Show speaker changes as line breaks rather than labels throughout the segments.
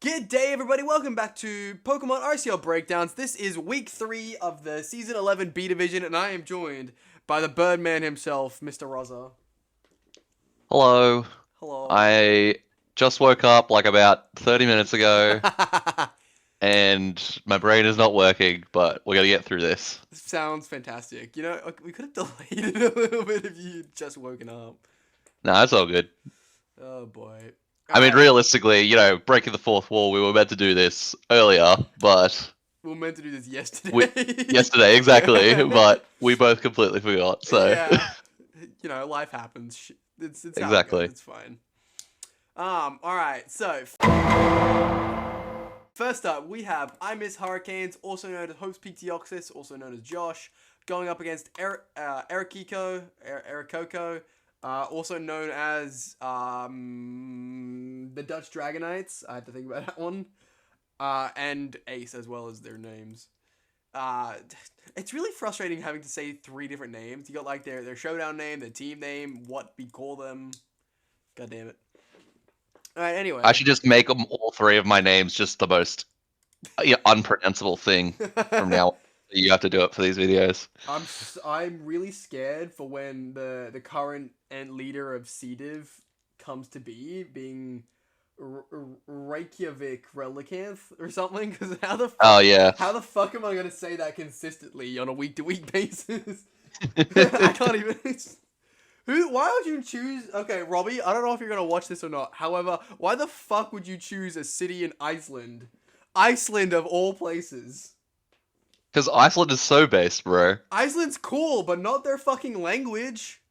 Good day, everybody. Welcome back to Pokemon RCL Breakdowns. This is week 3 of the Season 11 B Division, and I am joined by the Birdman himself, Mr. Rosa.
Hello.
Hello.
I just woke up like about 30 minutes ago and my brain is not working, but we're gonna get through this.
Sounds fantastic. You know, we could have delayed it a little bit if you'd just woken up.
No, it's all good.
Oh, boy.
I mean,
Alright,
realistically, breaking the fourth wall, we were meant to do this earlier, but
we were meant to do this
we
yesterday.
yesterday exactly, but we both completely forgot. So
Yeah. You know, life happens. It's how it goes.
exactly.
It's fine. Alright, so... First up, we have I Miss Hurricanes, also known as Hope's Peak Deoxys, also known as Josh, going up against Erikoko, also known as the Dutch Dragonites. I had to think about that one. And Ace as well as their names. It's really frustrating having to say 3 different names. You got like their showdown name, their team name, what we call them. God damn it. Alright, anyway.
I should just make them all 3 of my names just the most unpronounceable thing from now on. You have to do it for these videos.
I'm really scared for when the current and leader of CDiv comes to being Reykjavik Relicanth or something. Because how the
Oh yeah.
fuck am I gonna say that consistently on a week to week basis? I can't even. Why would you choose? Okay, Robbie, I don't know if you're gonna watch this or not. However, why the fuck would you choose a city in Iceland? Iceland of all places.
Because Iceland is so based, bro.
Iceland's cool, but not their fucking language.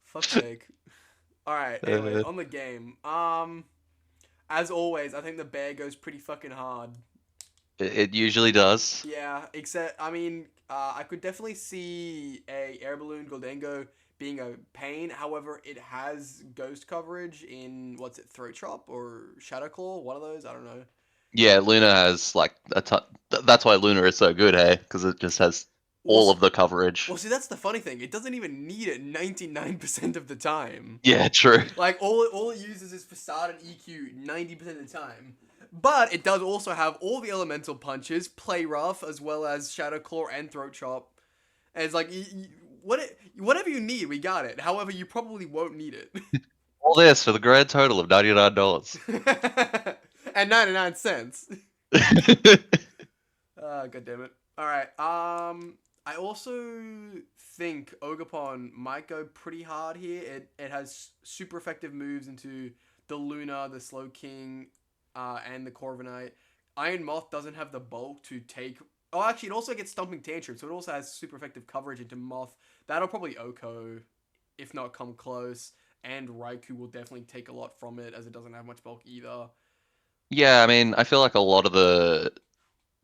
Fuck's sake. Alright, anyway, on the game. As always, I think the bear goes pretty fucking hard.
It usually does.
Yeah, except, I mean, I could definitely see a Air Balloon Goldengo being a pain. However, it has ghost coverage in, what's it, Throat Chop or Shadow Claw? One of those? I don't know.
Yeah, Luna has like a ton. That's why Luna is so good, hey? Because it just has all
Also,
of the coverage.
well, see, that's the funny thing. It doesn't even need it 99% of the time.
Yeah, true.
Like, all it uses is Facade and EQ 90% of the time. But it does also have all the elemental punches, Play Rough, as well as Shadow Claw and Throat Chop. And it's like, whatever you need, we got it. However, you probably won't need it.
All this for the grand total of $99.
And 99 cents. God damn it. Alright, I also think Ogerpon might go pretty hard here. It has super effective moves into the Luna, the Slow King, and the Corviknight. Iron Moth doesn't have the bulk to take... Oh, actually, it also gets Stumping Tantrum, so it also has super effective coverage into Moth. That'll probably Oko, if not come close. And Raikou will definitely take a lot from it, as it doesn't have much bulk either.
Yeah, I mean, I feel like a lot of the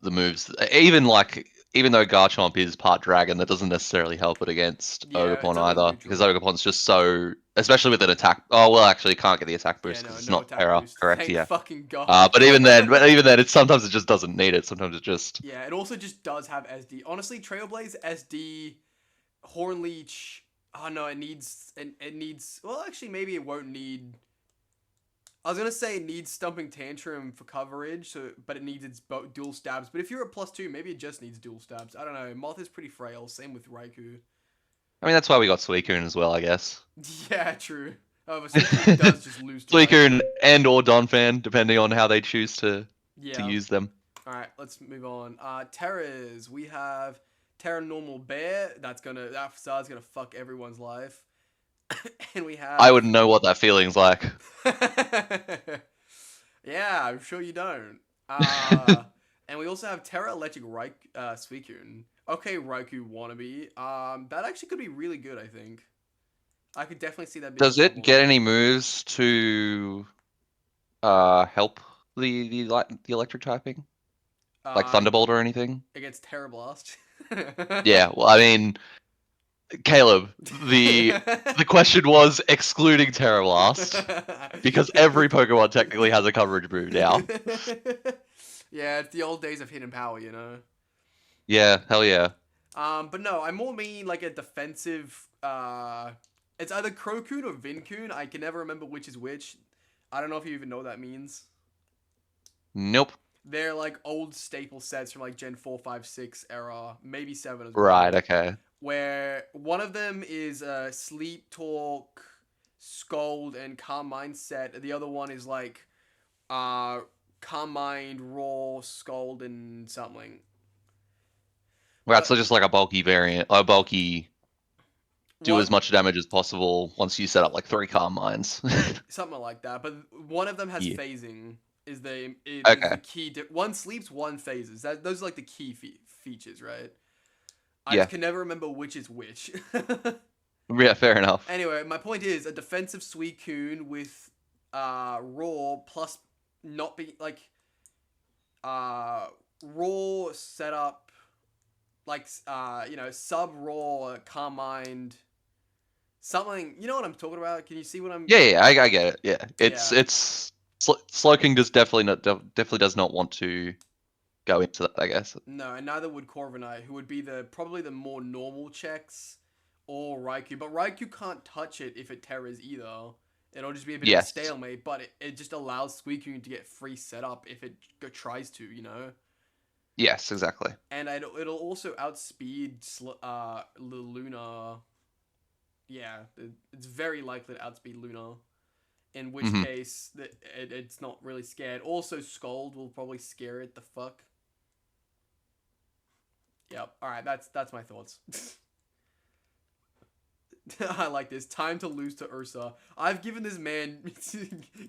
moves, even though Garchomp is part dragon, that doesn't necessarily help it against
Yeah,
Ogerpon
it's only
either,
neutral.
because Ogerpon's just so, especially with an attack. Oh well, actually, can't get the attack boost
Yeah,
because it's
no
not
attack
Terra,
boost.
correct?
Thank
Yeah.
fucking God.
But even then, sometimes it just doesn't need it. Sometimes it just.
Yeah, it also just does have SD. Honestly, Trailblaze, SD, Hornleech. Oh no, it needs. Well, actually, maybe it won't need. I was gonna say it needs Stumping Tantrum for coverage, but it needs its dual stabs. But if you're at +2, maybe it just needs dual stabs. I don't know. Moth is pretty frail. Same with Raikou.
I mean, that's why we got Suicune as well, I guess.
Yeah, true. However, Suicune does just lose to Raikou.
Suicune and or Donphan, depending on how they choose to use them.
All right, let's move on. Terras. We have Terra Normal Bear. That facade's gonna fuck everyone's life. And we have.
I wouldn't know what that feeling's like.
Yeah, I'm sure you don't. And we also have Terra Electric Suicune. Okay, Raikou wannabe. That actually could be really good, I think. I could definitely see that being
Does it get any moves to help the electric typing? Like Thunderbolt or anything?
Against Terra Blast.
Yeah, well, I mean, Caleb, the question was excluding Terra Blast, because every Pokemon technically has a coverage move now.
Yeah, it's the old days of hidden power, you know?
Yeah, hell yeah.
But no, I more mean like a defensive, it's either Crocoon or Vincoon. I can never remember which is which. I don't know if you even know what that means.
Nope.
They're like old staple sets from like Gen 4, 5, 6 era, maybe 7 as well.
Right. Okay.
Where one of them is a Sleep Talk, Scold, and Calm Mind set. The other one is like Calm Mind, Raw, Scold, and something.
Right. So just like a bulky variant, a bulky. Do
What
as much damage as possible once you set up like 3 calm mines.
something like that, but one of them has
Yeah.
phasing. Is the
Okay.
key? One sleeps, one phases. Those are like the key features, right? I
Yeah.
just can never remember which is which.
Yeah. Fair enough.
Anyway, my point is a defensive Suicune with raw plus not be like raw setup like sub raw calm mind something. You know what I'm talking about? Can you see what I'm?
Yeah. I get it. Yeah.
Yeah.
It's Slowking does definitely does not want to go into that, I guess.
No, and neither would Corviknight, who would be probably the more normal checks, or Raikou. But Raikou can't touch it if it terrors either. It'll just be a bit of a
Yes.
stalemate, but it just allows Suicune to get free setup if it tries to, you know?
Yes. Exactly.
And it'll also outspeed Luna. Yeah, it's very likely to outspeed Luna. In which
Mhm.
case, it's not really scared. Also, Scold will probably scare it the fuck. Yep. All right. That's my thoughts. I like this. Time to lose to Ursa. I've given this man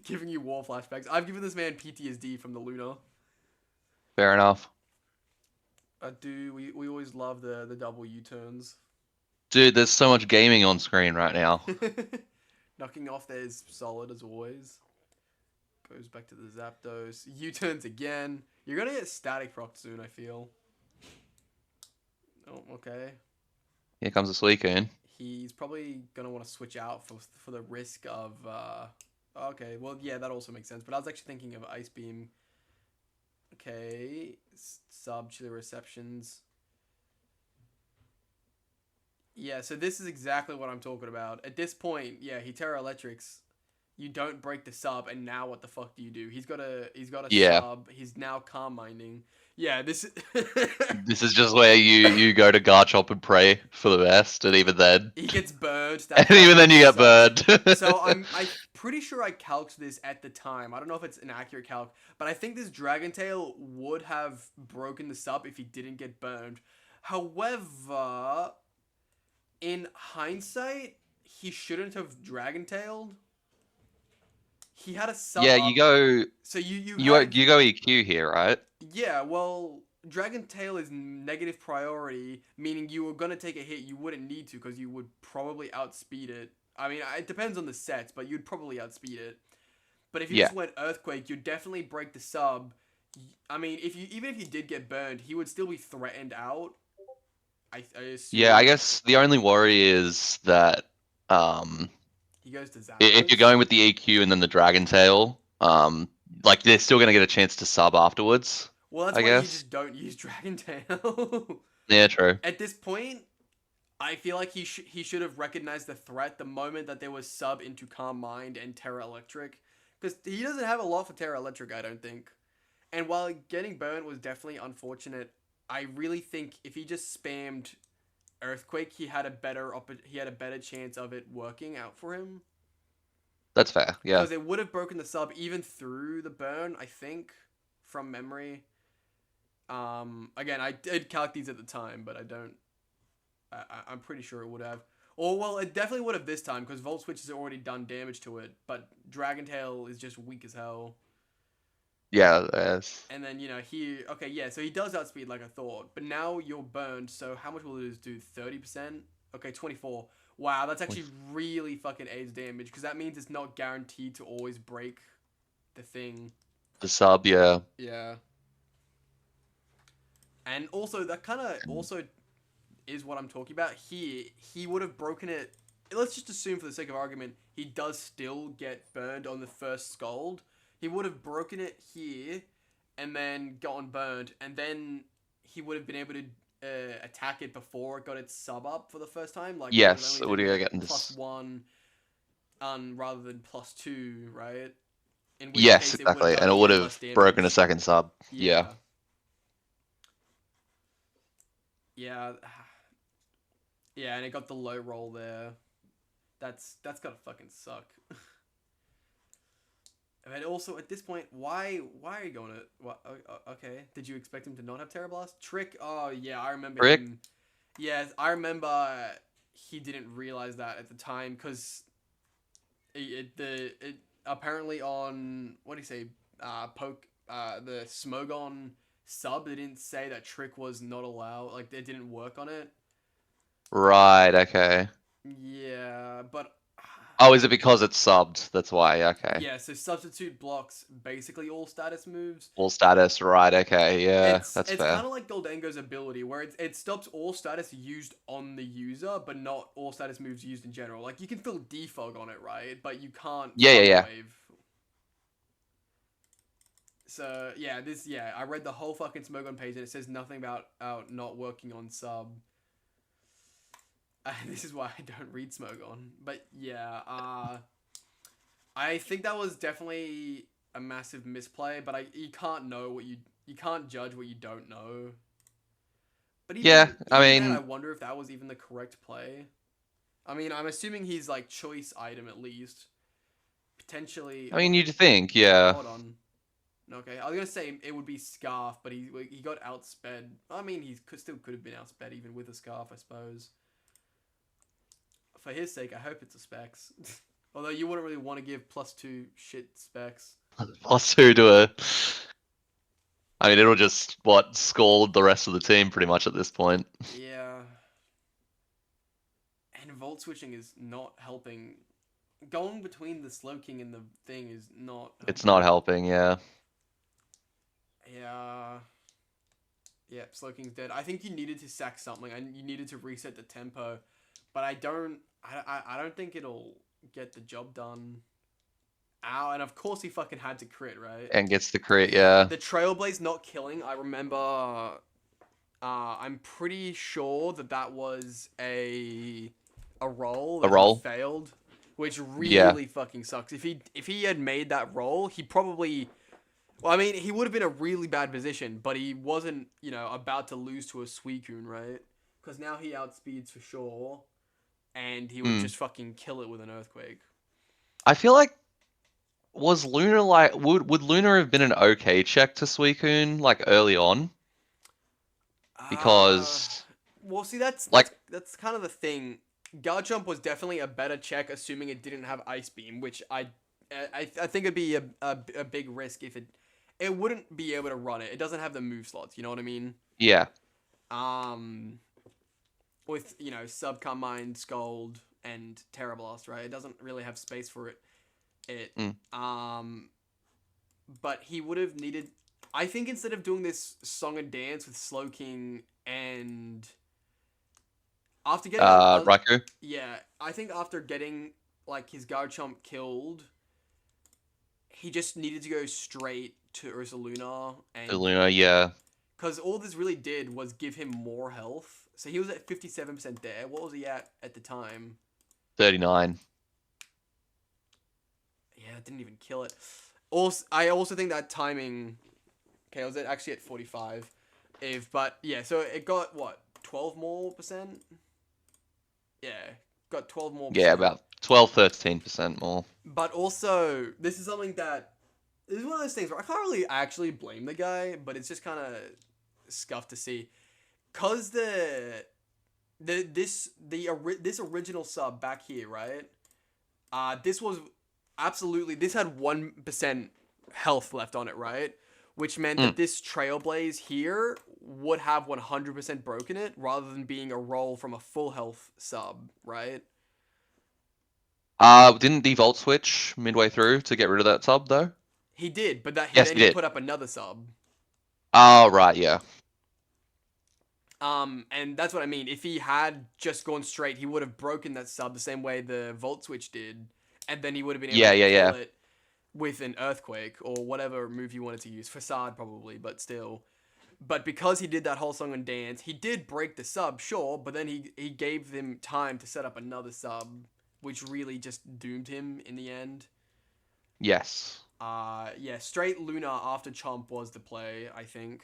giving you war flashbacks. I've given this man PTSD from the Luna.
Fair enough.
We always love the double U-turns.
Dude, there's so much gaming on screen right now.
Knocking off there is solid as always. Goes back to the Zapdos. U-turns again. You're gonna get static proc soon, I feel. Oh, okay.
Here comes the Suicune.
He's probably gonna want to switch out for the risk of. Okay, well, yeah, that also makes sense. But I was actually thinking of Ice Beam. Okay, sub chili receptions. Yeah, so this is exactly what I'm talking about. At this point, yeah, he Terra Electrics. You don't break the sub, and now what the fuck do you do? He's got a
Yeah.
sub. He's now calm minding. Yeah, this is.
This is just where you go to Garchomp and pray for the best, and even then,
He gets burned.
and even then you get
sucks.
burned.
So I'm pretty sure I calced this at the time. I don't know if it's an accurate calc, but I think this Dragon Tail would have broken the sub if he didn't get burned. However, in hindsight, he shouldn't have Dragon Tailed. He had a sub.
Yeah,
up.
you go.
So you
go EQ here, right?
Yeah, well, Dragon Tail is negative priority, meaning you were gonna take a hit. You wouldn't need to because you would probably outspeed it. I mean, it depends on the sets, but you'd probably outspeed it. But if you just went Earthquake, you'd definitely break the sub. I mean, even if you did get burned, he would still be threatened out. I assume.
Yeah, I guess the only worry is that
He goes to Zapdos.
if you're going with the EQ and then the Dragon Tail, like they're still gonna get a chance to sub afterwards.
Well, that's
I
why
guess.
you just don't use Dragon Tail.
Yeah, true.
At this point, I feel like he should have recognized the threat the moment that there was sub into Calm Mind and Terra Electric. Because he doesn't have a lot for Terra Electric, I don't think. And while getting burnt was definitely unfortunate, I really think if he just spammed Earthquake, he had a better chance of it working out for him.
That's fair, yeah.
Because it would have broken the sub even through the burn, I think, from memory. Again, I did calc these at the time, but I don't. I'm pretty sure it would have. Or, well, it definitely would have this time, because Volt Switch has already done damage to it, but Dragon Tail is just weak as hell.
Yeah, yes.
And then, okay, yeah, so he does outspeed like I thought, but now you're burned, so how much will it do? 30%? Okay, 24. Wow, that's actually really fucking aids damage, because that means it's not guaranteed to always break the thing.
The sub, yeah.
Yeah. And also, that kind of also is what I'm talking about. He would have broken it. Let's just assume for the sake of argument, he does still get burned on the first Scald. He would have broken it here and then gotten burned. And then he would have been able to attack it before it got its sub up for the first time. Like,
yes, it would have gotten
+1 rather than +2, right? In which
Yes,
case it would
exactly.
have
And
done
it would
even
have
less damage.
broken a second sub. Yeah.
Yeah. Yeah, and it got the low roll there. That's gotta fucking suck. And also, at this point, why are you going to... What, okay, did you expect him to not have Terra Blast? Trick? Oh, yeah, I remember
Trick?
him... Yes, I remember he didn't realize that at the time, because it apparently on... What do you say? The Smogon sub, they didn't say that Trick was not allowed. Like, they didn't work on it.
Right, okay.
Yeah, but...
Oh, is it because it's subbed? That's why, okay.
Yeah, so substitute blocks basically all status moves.
All status, right, okay, yeah, that's
It's
fair.
kind of like Goldengo's ability, where it stops all status used on the user, but not all status moves used in general. Like, you can still defog on it, right? But you can't
Yeah.
wave. So, yeah, I read the whole fucking Smogon page, and it says nothing about not working on sub. This is why I don't read Smogon. But, yeah, I think that was definitely a massive misplay, but you can't know what you can't judge what you don't know. But even then, I wonder if that was even the correct play. I mean, I'm assuming he's like choice item at least. Potentially.
I mean, you'd think, yeah.
Hold on. Okay, I was gonna say it would be Scarf, but he got outsped. I mean, he still could have been outsped even with a Scarf, I suppose. For his sake, I hope it's a Specs. Although you wouldn't really want to give +2 shit Specs.
+2 to a... I mean, it'll just, scald the rest of the team pretty much at this point.
Yeah. And Volt switching is not helping. Going between the Slowking and the thing is not helping.
It's not helping, yeah.
Yeah. Yeah, Slowking's dead. I think you needed to sack something, and you needed to reset the tempo. But I don't think it'll get the job done. Ow, and of course he fucking had to crit, right?
And gets the crit, yeah.
The Trailblaze not killing, I remember... I'm pretty sure that was a roll that he failed, which really fucking sucks. If he had made that roll, he probably... Well, I mean, he would have been in a really bad position, but he wasn't, about to lose to a Suicune, right? Because now he outspeeds for sure, and he would just fucking kill it with an Earthquake.
I feel like... Was Luna like... Would Luna have been an okay check to Suicune, like, early on? Because...
well, see, that's kind of the thing. Garchomp was definitely a better check, assuming it didn't have Ice Beam, which I think it'd be a big risk if it wouldn't be able to run it. It doesn't have the move slots, you know what I mean?
Yeah.
With, Subcarmine, Scald, and Terra Blast, right? It doesn't really have space for it. But he would have needed... I think instead of doing this Song and Dance with Slowking and... After getting...
Raikou?
Yeah, I think after getting, his Garchomp killed, he just needed to go straight to Ursaluna. And
Luna, yeah.
Because all this really did was give him more health. So he was at 57% there. What was he at the time?
39.
Yeah, it didn't even kill it. I also think that timing... Okay, I was actually at 45. But, yeah, so it got, 12 more percent? Yeah, got 12 more percent.
Yeah, about 12, 13% more.
But also, this is something that... This is one of those things where I can't really actually blame the guy, but it's just kind of scuffed to see. Because this original sub back here, right? This was absolutely... This had 1% health left on it, right? Which meant that this Trailblaze here would have 100% broken it, rather than being a roll from a full health sub, right?
Didn't the Volt switch midway through to get rid of that sub, though?
He did, but
he did.
Put up another sub.
Oh, right, yeah.
And that's what I mean. If he had just gone straight, he would have broken that sub the same way the Volt switch did, and then he would have been able to kill it with an Earthquake, or whatever move you wanted to use. Facade, probably, but still. But because he did that whole Song and Dance, he did break the sub, sure, but then he gave them time to set up another sub, which really just doomed him in the end.
Yes.
Yeah, straight Luna after Chomp was the play, I think.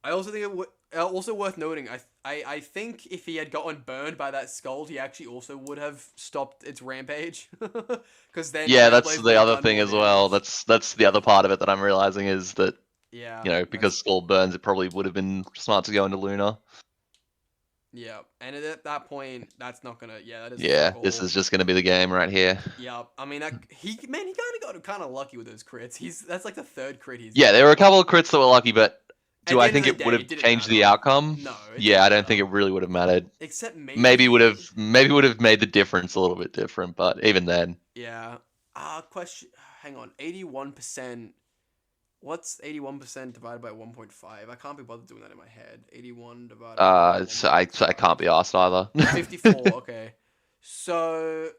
I also think also worth noting, I think if he had gotten burned by that Scald, he actually also would have stopped its rampage. Because then
Yeah, that's
Trailblaze
the
would have
other
done
thing
more
as well.
damage.
That's the other part of it that I'm realizing is that,
Yeah,
you know, because Skull burns, it probably would have been smart to go into Luna.
yeah, and at that point, that's not gonna. Yeah, that is
Yeah,
fuck
this
all.
is just going to be the game right here.
Yeah, I mean, he kind of lucky with those crits. That's like the third crit he's
Yeah,
done.
there were a couple of crits that were lucky, but
At
do
the
I
end of
think
the
it would
day,
have
it didn't
changed the
matter.
outcome?
No, it
Yeah, I
didn't
don't think it
matter.
really would have mattered.
Except
Maybe
maybe.
would have made the difference a little bit different, but even then.
Yeah. Question. Hang on. 81%. What's 81% divided by 1.5? I can't be bothered doing that in my head. 81 divided by
I
1.5.
can't be asked either.
54. Okay. So,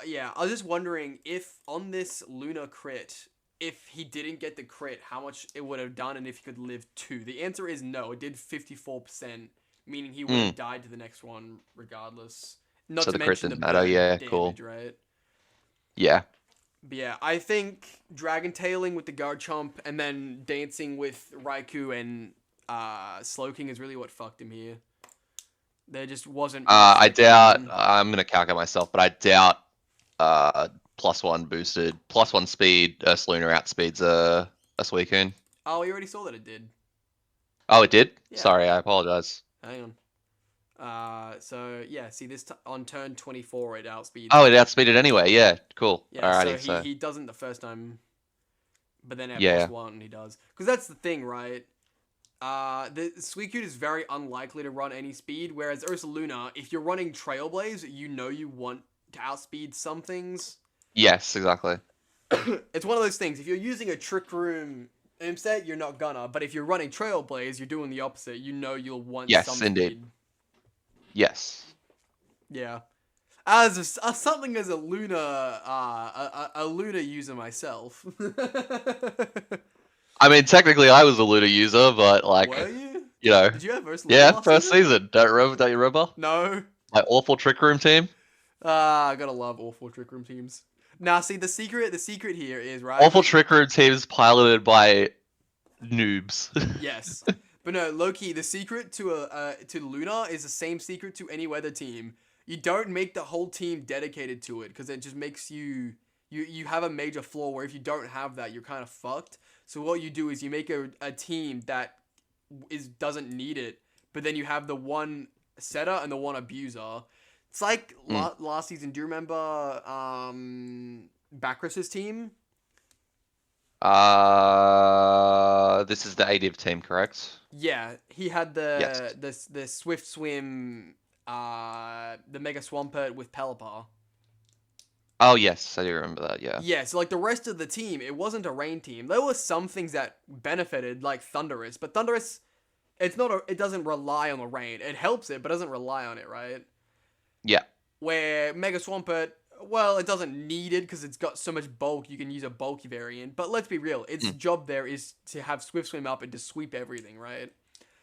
yeah, I was just wondering if on this Luna crit, if he didn't get the crit, how much it would have done, and if he could live 2. The answer is no. It did 54%, meaning he would have died to the next one regardless. Not
So
to
the crit
mention the
didn't matter.
burn
Yeah,
damage,
cool.
right?
Yeah.
But yeah, I think Dragon Tailing with the Garchomp and then dancing with Raikou and Slowking is really what fucked him here. There just wasn't much
I
that could
doubt.
happen.
I'm gonna calculate myself, but I doubt. +1 boosted, +1 speed. Luna outspeeds a Suicune.
Oh, we already saw that it did.
Oh, it did.
Yeah.
Sorry, I apologize.
Hang on. So yeah, see this on turn 24 it outspeeds.
Oh, it outspeeded anyway. Yeah, cool.
Yeah,
Alrighty,
so he doesn't the first time, but then at
Yeah.
+1 he does. Because that's the thing, right? The Suicune is very unlikely to run any speed, whereas Ursaluna, if you're running Trailblaze, you know you want to outspeed some things.
Yes, exactly.
It's one of those things. If you're using a Trick Room set, you're not gonna. But if you're running Trailblaze, you're doing the opposite. You know you'll want
Yes,
some
indeed.
speed.
Yes.
Yeah. As something as a Luna a Luna user myself.
I mean, technically, I was a Luna user, but like,
Were you?
you know,
Did you have Verse
yeah,
last
first season. Don't you remember?
No.
My awful Trick Room team.
I gotta love awful Trick Room teams. Now, see the secret here is right.
Awful Trick Room teams piloted by noobs.
Yes, but no, Loki. The secret to Luna is the same secret to any weather team. You don't make the whole team dedicated to it because it just makes you have a major flaw where if you don't have that, you're kind of fucked. So what you do is you make a team that doesn't need it, but then you have the one setter and the one abuser. It's like last season. Do you remember Backrus's team?
This is the ADIV team, correct?
Yeah, he had the Swift Swim, the Mega Swampert with Pelipper.
Oh yes, I do remember that. Yeah.
Yeah, so like the rest of the team, it wasn't a rain team. There were some things that benefited, like Thundurus, but Thundurus, it doesn't rely on the rain. It helps it, but doesn't rely on it, right?
Yeah.
Where Mega Swampert, well, it doesn't need it because it's got so much bulk, you can use a bulky variant. But let's be real, its job there is to have Swift Swim up and to sweep everything, right?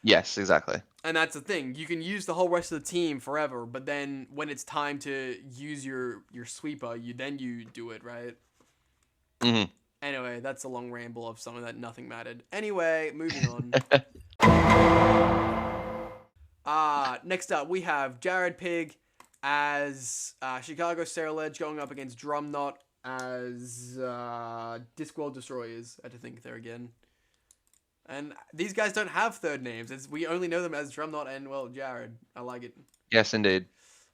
Yes, exactly.
And that's the thing. You can use the whole rest of the team forever, but then when it's time to use your sweeper, you do it, right?
Mm-hmm.
Anyway, that's a long ramble of something that nothing mattered. Anyway, moving on. Next up, we have Jared Pig as Chicago Ceruledge going up against Drumknot as Discworld Destroyers. I had to think there again. And these guys don't have third names. We only know them as Drumknot and, well, Jared. I like it.
Yes, indeed.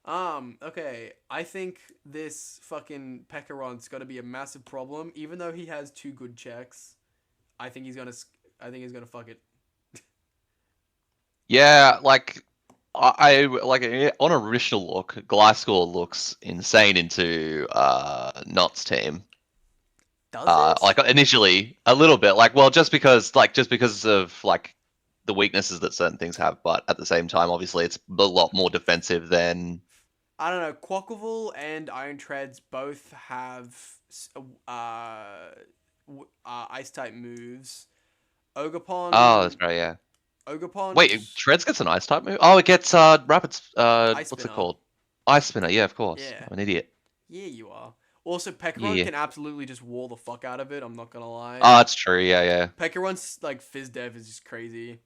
Okay. I think this fucking Pekaron's gonna be a massive problem. Even though he has 2 good checks, I think he's gonna fuck it.
Yeah, like I like on original look, Gliscor looks insane into Knott's team.
Does it?
Like initially a little bit, like just because of like the weaknesses that certain things have, but at the same time, obviously, it's a lot more defensive than.
I don't know. Quackleval and Iron Treads both have ice type moves. Ogerpon.
Oh, that's right. Yeah.
Ogerpon.
Wait, Treads gets an ice type move. Oh, it gets Rapid.
Ice
What's
Spinner.
it called? Ice Spinner. Yeah, of course.
Yeah.
I'm an idiot.
Yeah, you are. Also, Pekaron
Yeah.
can absolutely just wall the fuck out of it. I'm not gonna lie.
Oh, that's true. Yeah.
Pekaron's like Fizz Dev is just crazy.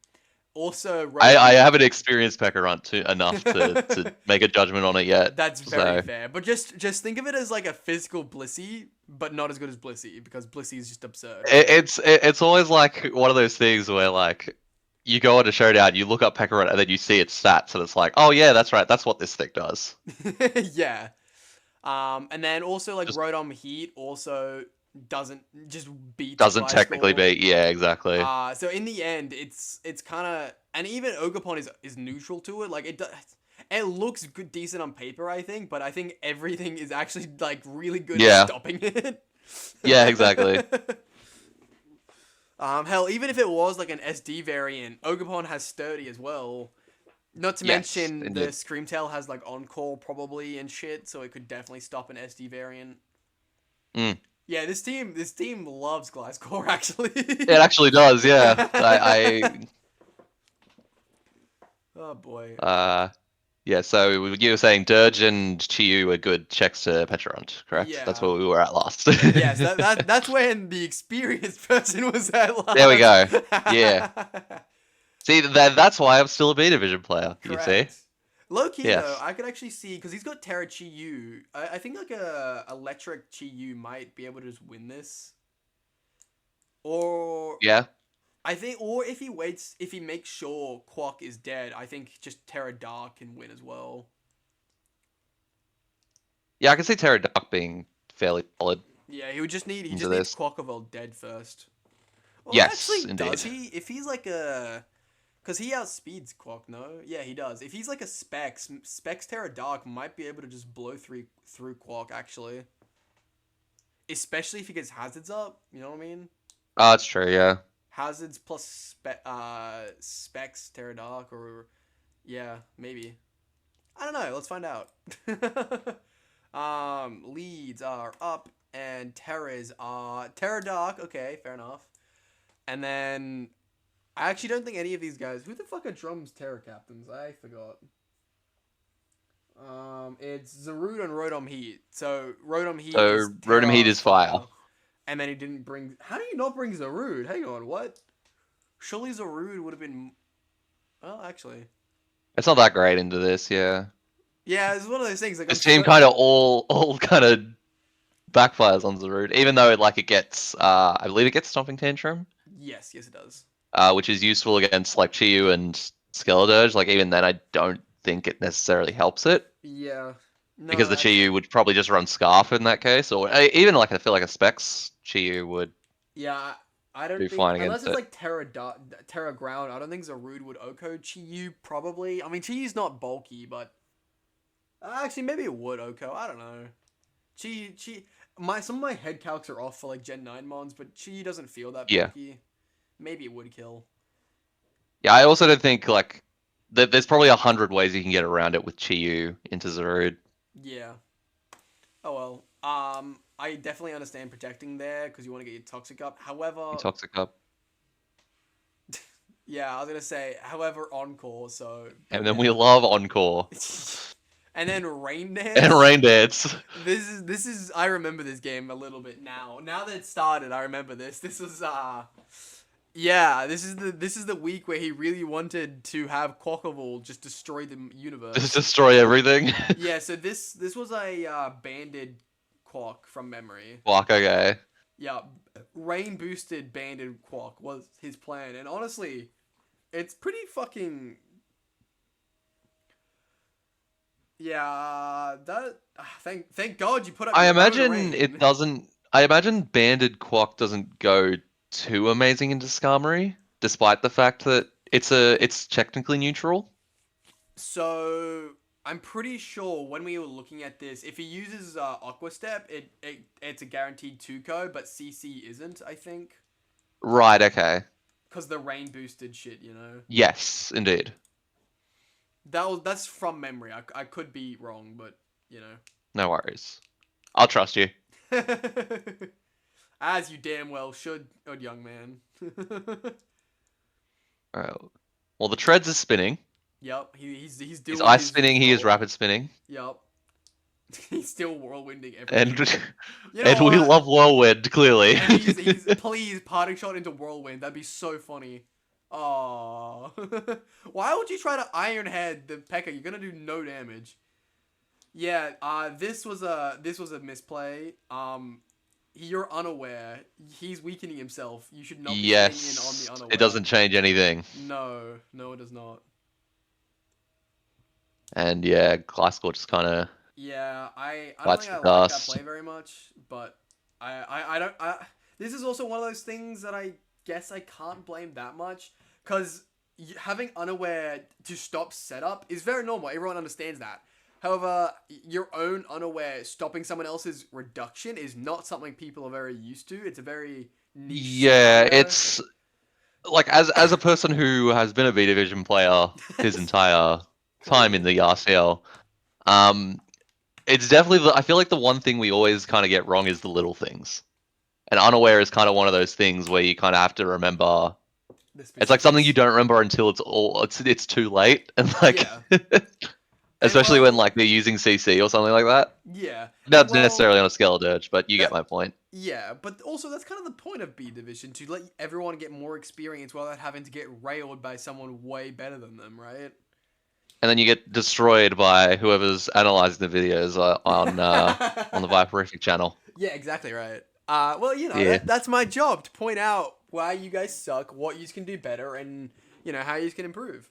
Also,
I
Rotom.
haven't experienced Pekarunt enough to make a judgment on it yet.
That's very
So
fair. But just think of it as like a physical Blissey, but not as good as Blissey because Blissey is just absurd.
it's always like one of those things where like you go on a showdown, you look up Pekarunt, and then you see its stats, and it's like, oh yeah, that's right, that's what this thing does.
Yeah. And then also like
Just
Rotom Heat also doesn't just beats it
doesn't
by
technically
score.
beat. Yeah, exactly.
So in the end, it's kind of, and even Ogerpon is neutral to it. Like it looks good, decent on paper, I think, but I think everything is actually like really good
Yeah.
at stopping it.
Yeah, exactly.
Hell, even if it was like an SD variant, Ogerpon has Sturdy as well. Not to
Yes,
mention the
indeed.
Screamtail has like On-Call probably and shit, so it could definitely stop an SD variant.
Mm.
Yeah, this team loves Gliscor actually.
It actually does. Yeah,
Oh boy.
Yeah. So you were saying Dirge and Chiyu are good checks to Pecharunt, correct?
Yeah.
That's where we were at last.
Yes, that's when the experienced person was at last.
There we go. Yeah. See, that's why I'm still a B division player. You see?
Correct. Low key
Yes.
though, I could actually see because he's got Terra Chi-Yu. I think like a electric Chi-Yu might be able to just win this. Or
Yeah.
I think, or if he waits, if he makes sure Quack is dead, I think just Terra Dark can win as well.
Yeah, I can see Terra Dark being fairly solid.
Yeah, he just needs
this.
Quackaville dead first. Well,
Yes,
actually,
indeed.
does he? If he's like a, because he outspeeds Quack, no? Yeah, he does. If he's like a Specs Terra Dark might be able to just blow through Quack actually. Especially if he gets hazards up, you know what I mean?
Oh, that's true. Yeah.
Hazards plus Specs Terra Dark, or yeah, maybe. I don't know. Let's find out. Leads are up and Terras are Terra Dark. Okay, fair enough. And then I actually don't think any of these guys. Who the fuck are Drum's Terra captains? I forgot. It's Zarude and Rotom Heat. So Rotom Heat is Terra
Rotom Heat is fire.
And then he didn't bring. How do you not bring Zarude? Hang on, what? Surely Zarude would have been. Well, actually.
It's not that great into this. Yeah.
Yeah, it's one of those things. Like
This team kind of all kind of backfires on Zarude, even though it gets I believe it gets Stomping Tantrum.
Yes, it does.
Which is useful against like Chiyu and Skeledirge. Like even then, I don't think it necessarily helps it.
Yeah. No,
Because the Chiyu would probably just run Scarf in that case, or even like I feel like a Specs Chiyu would.
Yeah, I don't
be
think
fine
unless
against
it's
it.
like Terra Ground. I don't think Zarude would Oko Chi-Yu probably. I mean, Chi-Yu's not bulky, but actually maybe it would Oko. I don't know. Some of my head calcs are off for like Gen 9 mons, but Chi-Yu doesn't feel that bulky.
Yeah.
Maybe it would kill.
Yeah, I also don't think like there's probably 100 ways you can get around it with Chiyu into Zarude.
Yeah. Oh well. I definitely understand protecting there because you want to get your Toxic up. However,
Toxic up.
Yeah, I was gonna say. However, Encore. So.
And then we love Encore.
And then Rain Dance.
And Rain Dance.
This is. I remember this game a little bit now. Now that it started, I remember this. This was Yeah, this is the week where he really wanted to have Quackaville just destroy the universe.
Just destroy everything.
Yeah, so this was a banded Quack from memory.
Quack, okay.
Yeah, rain boosted banded Quack was his plan, and honestly, it's pretty fucking. Yeah, that. Thank God you put up.
I
your own
imagine
rain.
it doesn't. I imagine banded Quack doesn't go too amazing into Skarmory, despite the fact that it's technically neutral.
So I'm pretty sure when we were looking at this, if he uses Aqua Step, it's a guaranteed 2-ko, but CC isn't, I think.
Right. Okay.
Because the rain boosted shit, you know.
Yes, indeed.
That's from memory. I could be wrong, but you know.
No worries. I'll trust you.
As you damn well should, old young man.
Alright. Well, the treads is spinning.
Yep, he's doing.
He's ice spinning. He is rapid spinning.
Yep. He's still whirlwinding
And
everything. You know
and we
what?
love Whirlwind, clearly.
And he's please parting shot into whirlwind. That'd be so funny. Oh, why would you try to Iron Head the P.E.K.K.A? You're gonna do no damage. Yeah, this was a misplay. You're unaware. He's weakening himself. You should not be staying in on the unaware.
It doesn't change anything.
No, it does not.
And yeah, Gliscor just kind of.
Yeah, I don't
bites
think I
the
like that
dust.
play very much, but I don't. This is also one of those things that I guess I can't blame that much, because having unaware to stop setup is very normal. Everyone understands that. However, your own unaware stopping someone else's reduction is not something people are very used to. It's a very niche
Yeah,
scenario.
it's like as a person who has been a V Division player his entire time in the RCL, it's definitely I feel like the one thing we always kind of get wrong is the little things, and unaware is kind of one of those things where you kind of have to remember. It's like something you don't remember until it's too late, and like.
Yeah.
Especially when
well,
like they're using CC or something like that.
Yeah.
Not necessarily on a scale dirge, but you get my point.
Yeah, but also that's kind of the point of B Division, to let everyone get more experience without having to get railed by someone way better than them, right?
And then you get destroyed by whoever's analyzing the videos on the Viperific channel.
Yeah, exactly right. Well, you know,
Yeah.
that's my job, to point out why you guys suck, what you can do better, and you know how you can improve.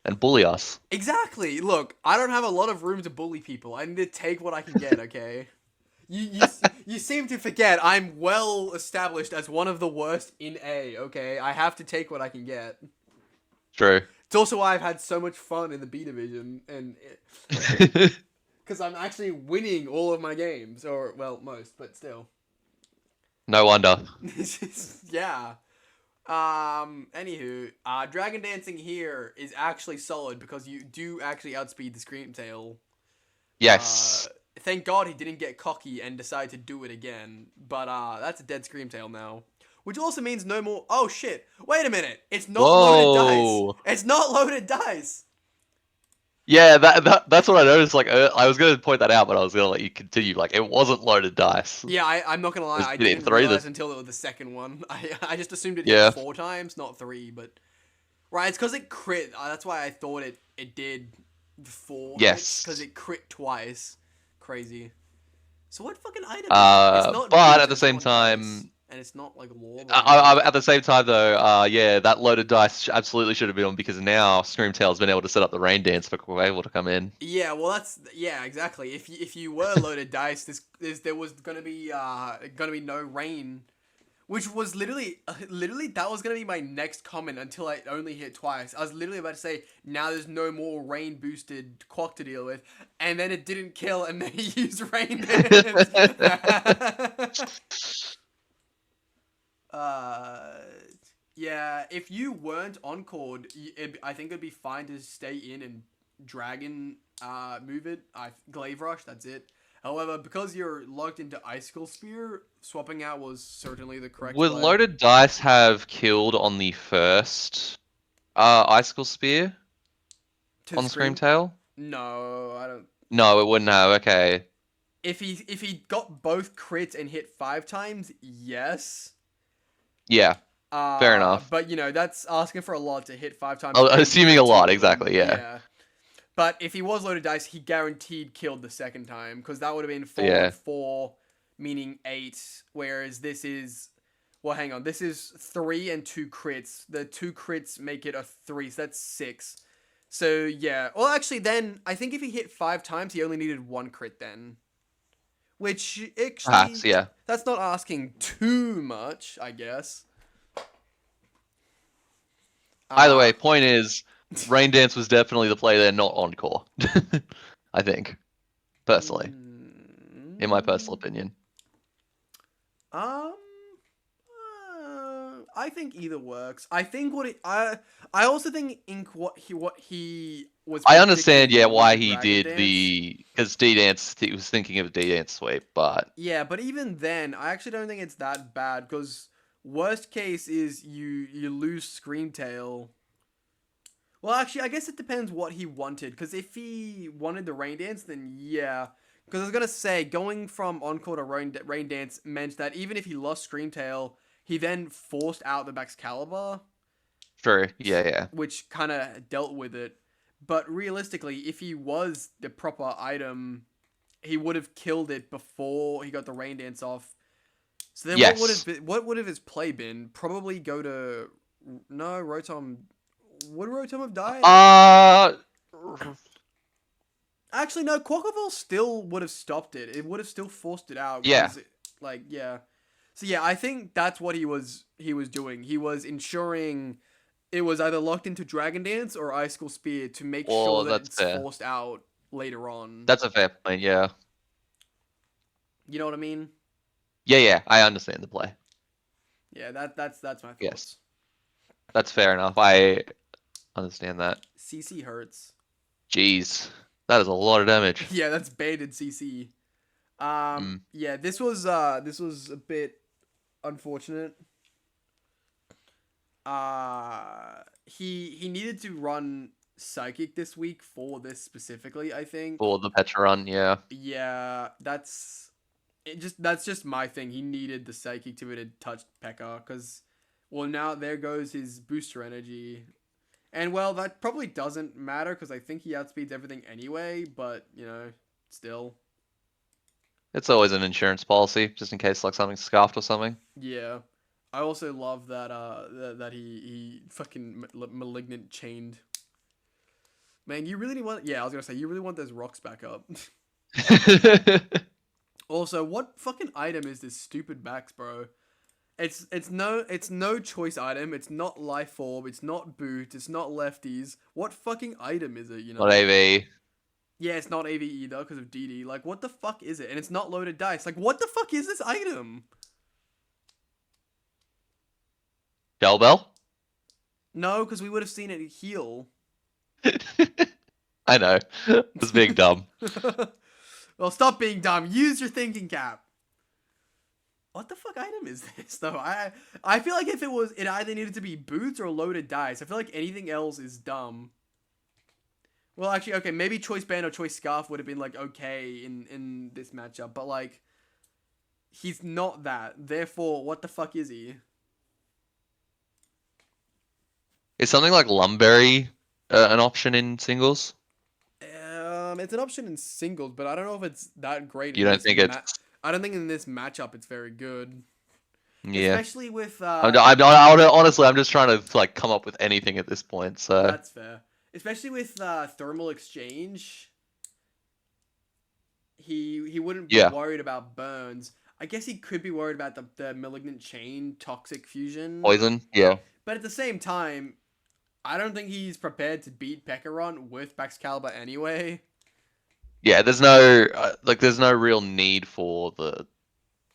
And bully us.
Exactly. Look, I don't have a lot of room to bully people. I need to take what I can get. Okay. You seem to forget I'm well established as one of the worst in A. Okay, I have to take what I can get.
True.
It's also why I've had so much fun in the B Division, and because I'm actually winning all of my games, or well, most, but still.
No wonder.
Yeah. Anywho, Dragon Dancing here is actually solid because you do actually outspeed the Screamtail.
Yes.
Thank God he didn't get cocky and decide to do it again. But that's a dead Screamtail now. Which also means no more. Oh shit! Wait a minute! It's not loaded dice. It's not loaded dice.
Yeah, that's what I noticed. Like, I was gonna point that out, but I was gonna let you continue. Like, it wasn't loaded dice.
Yeah, I'm not gonna lie. I didn't realize until it was the second one. I just assumed it hit 4 times, not 3. But right, it's because it crit. That's why I thought it did 4.
Yes,
because it crit twice. Crazy. So what fucking item?
It's not. But at the same time.
Dice. And it's not like law.
At the same time, though, yeah, that loaded dice absolutely should have been on, because now Screamtail's been able to set up the rain dance for Playful to come in.
Yeah, well, exactly. If you were loaded dice, there was gonna be no rain, which was literally that was gonna be my next comment until I only hit twice. I was literally about to say, now there's no more rain boosted Quack to deal with, and then it didn't kill, and then he used rain dance. Yeah, if you weren't Encored, I think it'd be fine to stay in and Dragon move it. Glaive Rush, that's it. However, because you're locked into Icicle Spear, swapping out was certainly the correct
Would
play.
loaded dice have killed on the first Icicle Spear on the Screamtail?
No, I don't.
No, it wouldn't have. Okay.
If he got both crits and hit 5 times, yes.
Yeah. Fair enough.
But you know, that's asking for a lot to hit 5 times.
Assuming a lot, exactly. Yeah.
But if he was loaded dice, he guaranteed killed the second time, because that would have been 4 and 4, meaning 8. Whereas this is, well, hang on, this is 3 and 2 crits. The 2 crits make it a 3, so that's 6. So yeah, well, actually, then I think if he hit 5 times, he only needed 1 crit then. Which actually, that's not asking too much, I guess.
Either way, point is, Rain Dance was definitely the play there, not Encore. I think, personally, in my personal opinion.
I think either works. I think I also think what he was.
I understand, why he did because D-Dance. He was thinking of D-Dance sweep, but
yeah, but even then, I actually don't think it's that bad, because worst case is you lose Screamtail. Well, actually, I guess it depends what he wanted. Because if he wanted the Rain Dance, then yeah. Because I was gonna say, going from Encore to Rain Dance meant that even if he lost Screamtail, he then forced out the Excalibur,
True. Yeah.
which kind of dealt with it. But realistically, if he was the proper item, he would have killed it before he got the Rain Dance off. So then
Yes.
what would have his play been? Probably go to no Rotom. Would Rotom have died? Actually, no. Quackleval still would have stopped it. It would have still forced it out.
Yeah.
Yeah. So yeah, I think that's what he was doing. He was ensuring it was either locked into Dragon Dance or Icicle Spear to make sure that it's forced out later on.
That's a fair point. Yeah.
You know what I mean?
Yeah. I understand the play.
Yeah, that's my thoughts.
Yes. That's fair enough. I understand that.
CC hurts.
Jeez. That is a lot of damage.
Yeah, that's baited CC. Yeah, this was a bit unfortunate. He needed to run Psychic this week for this specifically, I think.
For the Petra run, yeah.
Yeah, that's just my thing. He needed the Psychic to be able to touch P.E.K.K.A. because, well, now there goes his booster energy. And, well, that probably doesn't matter because I think he outspeeds everything anyway, but, you know, still.
It's always an insurance policy, just in case like something's scuffed or something.
Yeah. I also love that that he fucking malignant chained. Man, you really want... Yeah, I was going to say, you really want those rocks back up. Also, what fucking item is this stupid Max, bro? It's no choice item. It's not Life Orb. It's not Boot. It's not Lefties. What fucking item is it, you know?
Not AV.
Yeah, it's not AV either because of DD. Like, what the fuck is it? And it's not loaded dice. Like, what the fuck is this item?
Shell Bell?
No, because we would have seen it heal.
I know. It's being dumb.
Well, stop being dumb. Use your thinking cap. What the fuck item is this, though? I feel like if it either needed to be boots or loaded dice. I feel like anything else is dumb. Well, actually, okay, maybe Choice Band or Choice Scarf would have been, like, okay in this matchup. But, like, he's not that. Therefore, what the fuck is he?
Is something like Lumberry an option in singles?
It's an option in singles, but I don't know if it's that great.
You don't think it's...
I don't think in this matchup it's very good.
Yeah.
Especially with...
honestly, I'm just trying to like come up with anything at this point, so...
That's fair. Especially with Thermal Exchange, he wouldn't be worried about burns. I guess he could be worried about the Malignant Chain Toxic Fusion.
Poison, yeah.
But at the same time, I don't think he's prepared to beat P.E.K.K.A. with Excalibur anyway.
Yeah, there's no real need for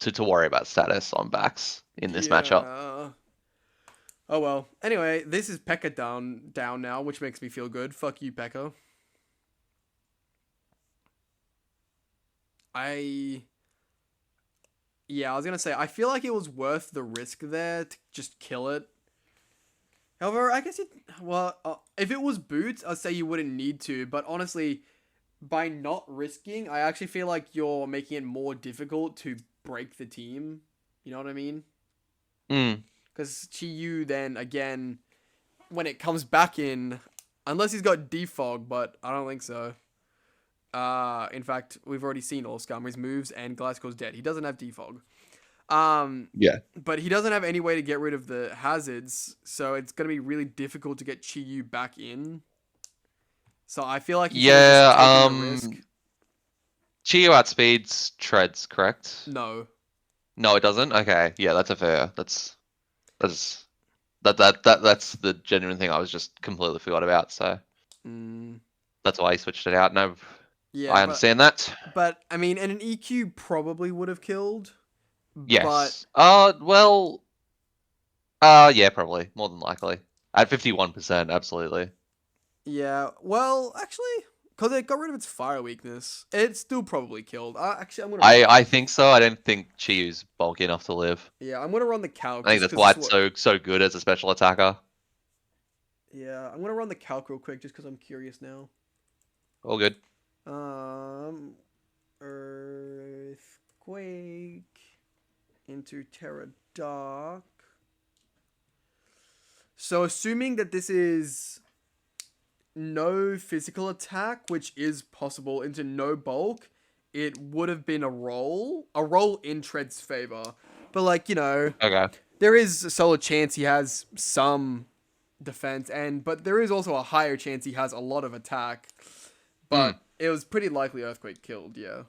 to worry about status on backs in this matchup.
Oh well. Anyway, this is P.E.K.K.A. down now, which makes me feel good. Fuck you, P.E.K.K.A. I was gonna say, I feel like it was worth the risk there to just kill it. However, I guess if it was boots, I'd say you wouldn't need to, but honestly, by not risking, I actually feel like you're making it more difficult to break the team. You know what I mean? Because Chi-Yu then, again, when it comes back in, unless he's got defog, but I don't think so. In fact, we've already seen all Skarmory's moves, and Glasgow's dead. He doesn't have defog. But he doesn't have any way to get rid of the hazards, so it's going to be really difficult to get Chi-Yu back in. So I feel like he's just taking a risk.
Chi-Yu outspeeds Treads, correct?
No.
No, it doesn't? Okay, yeah, that's a fair. That's the genuine thing I was just completely forgot about, so that's why he switched it out. No, yeah, I understand that.
But I mean, and an EQ probably would have killed.
Yes.
But...
yeah, probably more than likely at 51%, absolutely.
Yeah. Well, actually, because it got rid of its fire weakness, it's still probably killed. Actually, I'm gonna.
I think so. I don't think Chi-Yu's bulky enough to live.
Yeah, I'm gonna run the calc.
I think that's why it's so good as a special attacker.
Yeah, I'm gonna run the calc real quick just because I'm curious now.
All good.
Earthquake into Terra Dark. So assuming that this is no physical attack, which is possible, into no bulk, it would have been a roll in Tread's favor. But like,
Okay.
there is a solid chance he has some defense, but there is also a higher chance he has a lot of attack. But it was pretty likely Earthquake killed, yeah.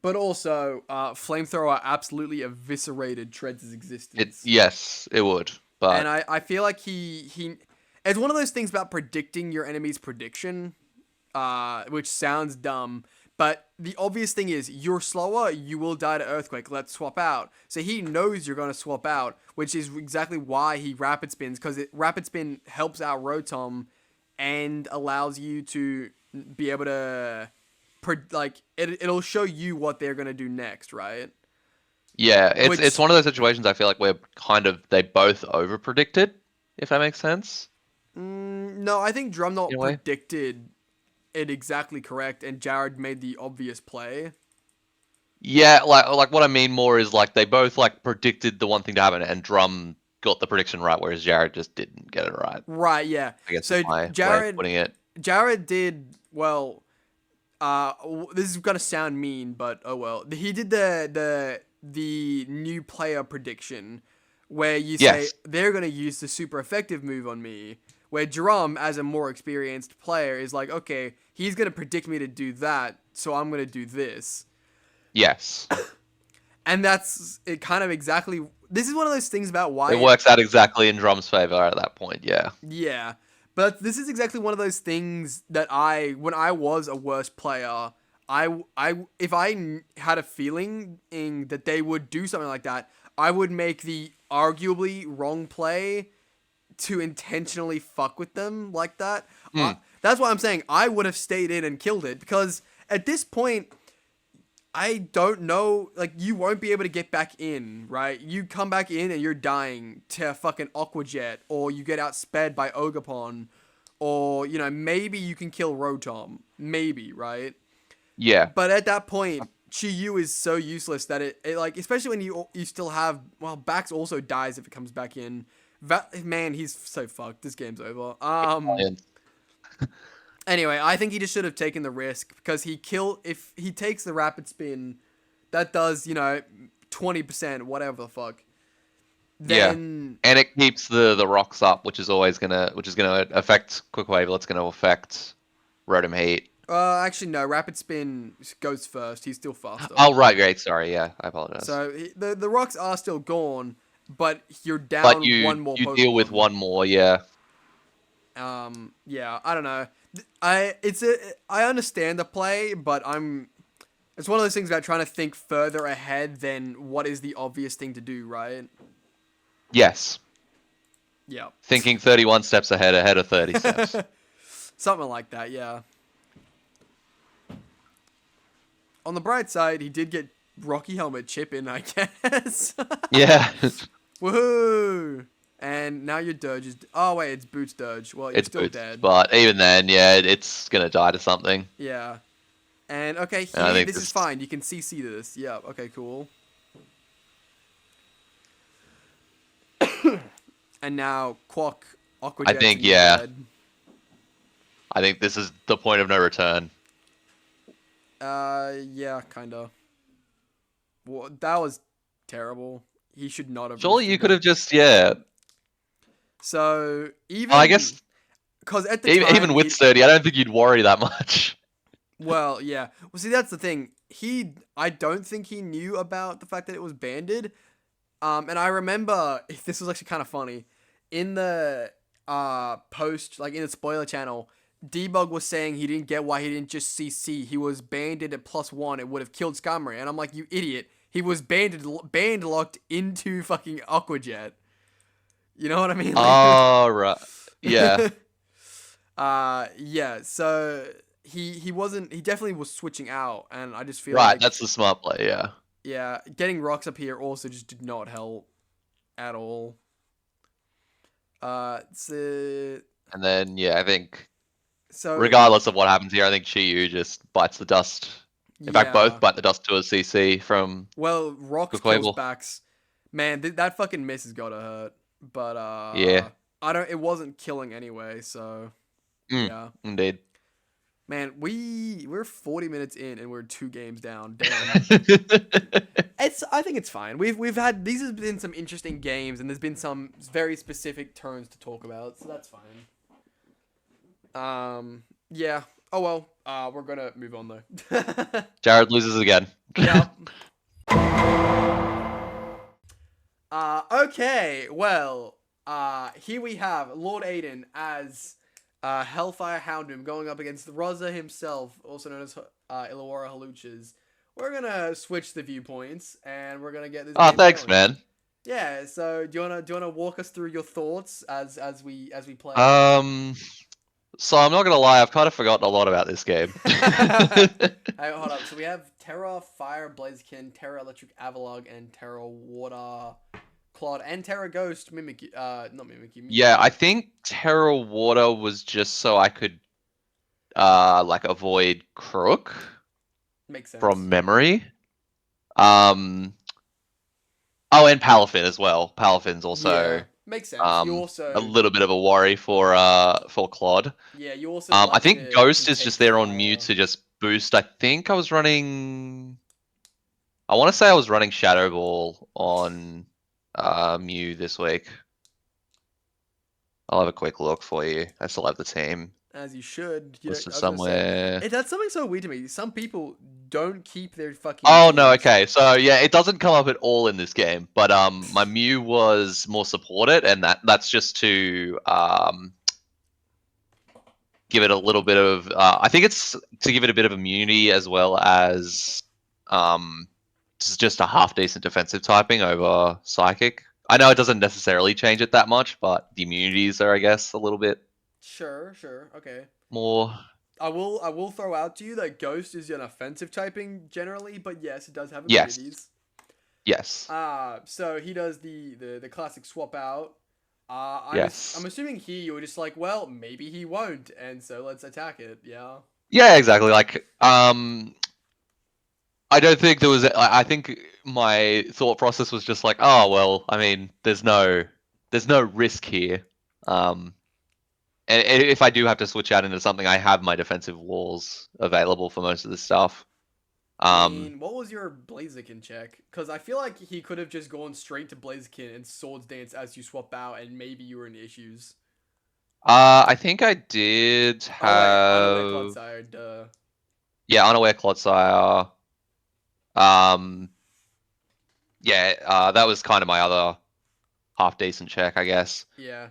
But also, Flamethrower absolutely eviscerated Tread's existence.
Yes, it would. But
and I feel like he it's one of those things about predicting your enemy's prediction, which sounds dumb. But the obvious thing is, you're slower, you will die to Earthquake. Let's swap out. So he knows you're going to swap out, which is exactly why he Rapid Spins, because Rapid Spin helps out Rotom and allows you to be able to, it'll show you what they're going to do next, right?
Yeah, it's one of those situations I feel like where they both over predicted, if that makes sense.
No, I think Drumknot predicted it exactly correct, and Jared made the obvious play.
Yeah, like what I mean more is like they both like predicted the one thing to happen, and Drum got the prediction right, whereas Jared just didn't get it right.
Right, yeah.
I guess
so
my way of putting it.
Jared did well. This is gonna sound mean, but oh well. He did the new player prediction, where you say they're gonna use the super effective move on me. Where Drum, as a more experienced player, is like, okay, he's going to predict me to do that, so I'm going to do this.
Yes.
And that's it kind of exactly... This is one of those things about why...
It works out exactly in Drum's favor at that point, yeah.
Yeah. But this is exactly one of those things that when I was a worse player, if I had a feeling that they would do something like that, I would make the arguably wrong play to intentionally fuck with them like that. That's why I'm saying I would have stayed in and killed it, because at this point, I don't know, like, you won't be able to get back in, right? You come back in and you're dying to fucking Aqua Jet, or you get outsped by Ogerpon, or, maybe you can kill Rotom. Maybe, right?
Yeah.
But at that point, Chi-Yu is so useless that it like, especially when you still have, well, Bax also dies if it comes back in. Man, he's so fucked. This game's over. Anyway, I think he just should have taken the risk, because if he takes the Rapid Spin, that does, 20%, whatever the fuck. Then
and it keeps the rocks up, which is gonna affect Quick Wave. It's gonna affect Rotom Heat.
Actually no, Rapid Spin goes first. He's still faster.
Oh right, great. Sorry, yeah, I apologize.
So the rocks are still gone, but you're down one more
you
Pokemon.
deal with one more, yeah.
Yeah, I don't know. I understand the play, but it's one of those things about trying to think further ahead than what is the obvious thing to do, right?
Yes.
Yeah.
Thinking 31 steps ahead of 30 steps.
Something like that, yeah. On the bright side, he did get Rocky Helmet chip in, I guess.
Yeah.
Woohoo! And now your Dirge is... Oh, wait, it's Boots Dirge. Well, you're still dead.
But even then, yeah, it's going to die to something.
Yeah. And, okay, here, this is fine. You can CC this. Yeah, okay, cool. And now, Quack, Aqua Jet's dead.
I think this is the point of no return.
Yeah, kinda. Well, that was terrible. He should not have...
Surely you could have just, yeah...
So, even...
I guess...
Because at the time...
Even with 30, I don't think you'd worry that much.
Well, yeah. Well, see, that's the thing. I don't think he knew about the fact that it was banded. And I remember... This was actually kind of funny. In the post, like in the spoiler channel, Debug was saying he didn't get why he didn't just CC. He was banded at +1. It would have killed Skarmory. And I'm like, you idiot. He was band locked into fucking Aqua Jet. You know what I mean?
Oh, right. Yeah.
Yeah, so he definitely was switching out, and I just feel
right,
like...
that's the smart play, yeah.
Yeah, getting rocks up here also just did not help at all.
And then yeah, I think
So
regardless of what happens here, I think Chi-Yu just bites the dust. In fact, both
yeah.
bite the dust to a CC from
Well, Rocks kills
Playful.
backs. Man, that fucking miss has gotta hurt. But
Yeah.
I don't. It wasn't killing anyway. So yeah.
Indeed.
Man, we're 40 minutes in and we're 2 games down. Damn. I think it's fine. We've had these have been some interesting games and there's been some very specific turns to talk about, so that's fine. Yeah. Oh well. We're gonna move on though.
Jared loses again.
Yeah. Okay. Well. Here we have Lord Aiden as Hellfire Houndom going up against Rosa himself, also known as Illawarra Hawluchas. We're gonna switch the viewpoints and we're gonna get this.
Oh,
game
thanks,
going.
man.
Yeah. So do you wanna walk us through your thoughts as we play?
So I'm not gonna lie, I've kind of forgotten a lot about this game.
Hey, hold up. So we have Terra Fire Blaziken, Terra Electric Avalog, and Terra Water Clod, and Terra Ghost Mimikyu. Not Mimikyu.
Yeah, I think Terra Water was just so I could like avoid Crook
Makes sense.
from memory. Oh, and Palafin as well. Palafin's also
makes sense. You also
a little bit of a worry for Claude.
Yeah, you also.
I
like
think
to
Ghost is
take
just there on
fire.
Mew to just boost. I think I was running. I want to say I was running Shadow Ball on Mew this week. I'll have a quick look for you. I still have the team
As you should.
listed somewhere.
That's something so weird to me. Some people don't keep their fucking.
Oh
teams.
no, okay. So yeah, it doesn't come up at all in this game, but my Mew was more supported, and that's just to give it a little bit of. I think it's to give it a bit of immunity as well as just a half decent defensive typing over Psychic. I know it doesn't necessarily change it that much, but the immunities are, I guess, a little bit.
Sure, okay.
More.
I will throw out to you that Ghost is an offensive typing generally, but yes, it does have
Yes.
immunities.
Yes.
So he does the classic swap out.
Yes.
I'm assuming here you were just like, well, maybe he won't, and so let's attack it. Yeah.
Yeah, exactly. Like, I don't think there was. I think my thought process was just like, oh well. I mean, there's no risk here. And if I do have to switch out into something, I have my defensive walls available for most of this stuff.
I mean, what was your Blaziken check? Because I feel like he could have just gone straight to Blaziken and Swords Dance as you swap out, and maybe you were in issues.
I think I did have.
Oh, wait, Unaware Clodsire, duh.
Yeah, Unaware Clodsire. Yeah, that was kind of my other half decent check, I guess.
Yeah.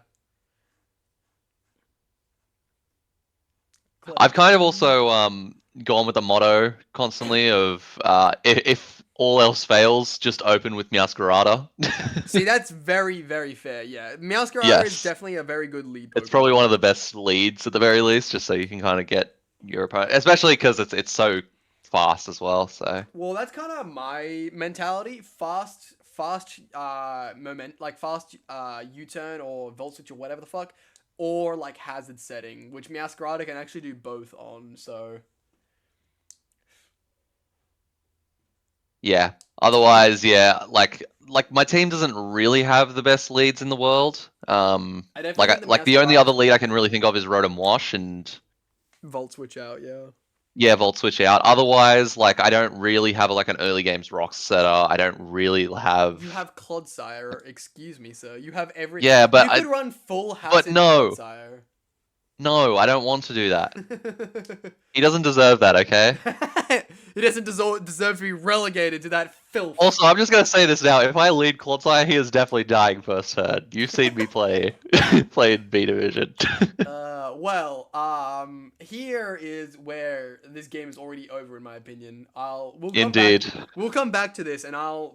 I've kind of also gone with the motto constantly of if all else fails, just open with Meowscarada.
See, that's very, very fair. Yeah, Meowscarada is definitely a very good lead.
It's probably one of the best leads at the very least, just so you can kind of get your opponent, especially because it's so fast as well. So. Well,
that's kind of my mentality. Fast moment, like fast U-turn or Volt Switch or whatever the fuck, or like hazard setting, which Meowscarada can actually do both on. So.
Yeah. Otherwise, yeah, like my team doesn't really have the best leads in the world. Like the only other lead I can really think of is Rotom Wash and
Volt Switch out, yeah.
Yeah, Volt Switch out. Otherwise, like I don't really have an early games Rock setter. I don't really have.
You have Clodsire, excuse me, sir. You have every.
Yeah, but
you could run full hazard.
But no.
Clodsire.
No, I don't want to do that. He doesn't deserve that, okay?
He doesn't deserve to be relegated to that filth.
Also, I'm just gonna say this now. If I lead Clodsire, he is definitely dying first turn. You've seen me play in B Division.
Here is where this game is already over, in my opinion. We'll come back to this, and I'm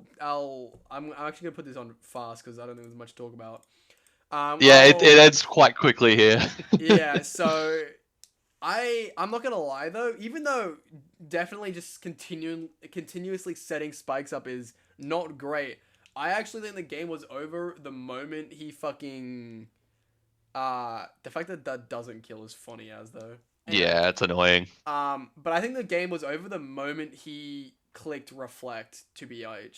actually gonna put this on fast because I don't think there's much to talk about.
It ends quite quickly here.
Yeah, so I'm not gonna lie though, even though definitely just continuously setting spikes up is not great, I actually think the game was over the moment he fucking The fact that that doesn't kill is funny as though.
Yeah, it's annoying.
But I think the game was over the moment he clicked reflect to BH.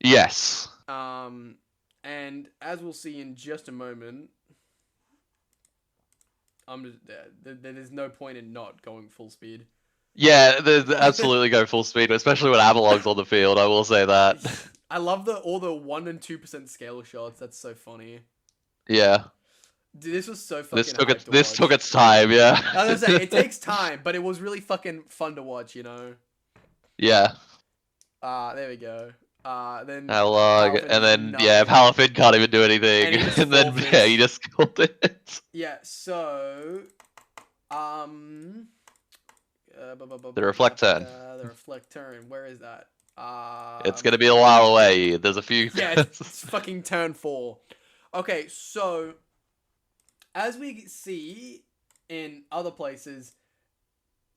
Yes.
And as we'll see in just a moment, there's no point in not going full speed.
Yeah, there's absolutely go full speed, especially when Avalog's on the field. I will say that.
I love all the 1% and 2% scale shots. That's so funny.
Yeah.
Dude, this was so fucking.
This took its time. Yeah.
I was gonna say it takes time, but it was really fucking fun to watch. You know.
Yeah.
There we go. Then
Alog, and then Palafin can't even do anything, and then he just killed it.
Yeah. So, the
reflect turn.
The reflect turn. Where is that?
It's gonna be a while away. There's a few.
Yeah, it's fucking turn 4. Okay, so as we see in other places,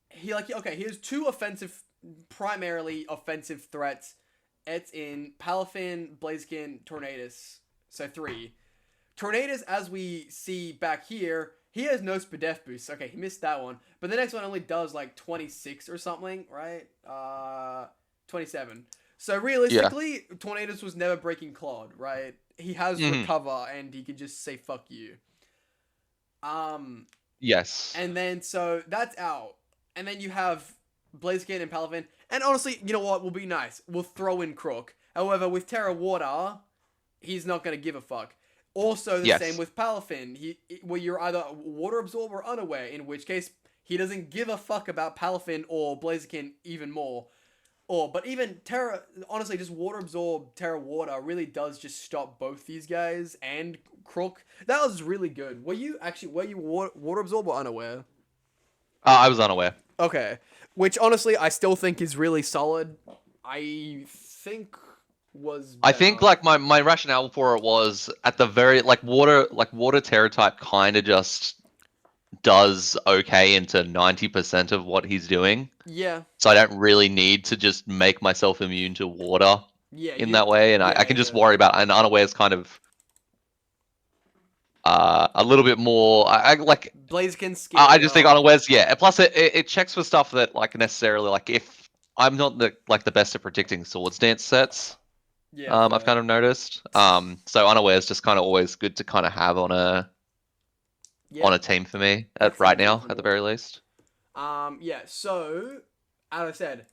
he has 2 primarily offensive threats. It's in Palafin, Blaziken, Tornadus. So 3. Tornadus, as we see back here, he has no Spadef boost. Okay, he missed that one. But the next one only does like 26 or something, right? 27. So realistically, Tornadus was never breaking Claude, right? He has recover and he can just say fuck you.
Yes.
And then so that's out. And then you have Blaziken and Palafin. And honestly, you know what? We'll be nice. We'll throw in Crook. However, with Terra Water, he's not going to give a fuck. Also, the same with Palafin. Where you're either Water Absorb or Unaware, in which case he doesn't give a fuck about Palafin or Blaziken even more. But even Terra, honestly, just Water Absorb, Terra Water really does just stop both these guys and Crook. That was really good. Were you Water Absorb or Unaware?
I was Unaware.
Okay. Which, honestly, I still think is really solid. I think
my rationale for it was at the very water Terra type kind of just does okay into 90% of what he's doing.
Yeah.
So I don't really need to just make myself immune to water that way, and I can just worry about. And Unaware is kind of a little bit more. I like
Blaziken skill.
I just think Unaware's Plus it checks for stuff that necessarily if I'm not the best at predicting Swords Dance sets. Yeah. I've kind of noticed. So Unaware is just kind of always good to kind of have on a team for me right now at the very least.
So as I said,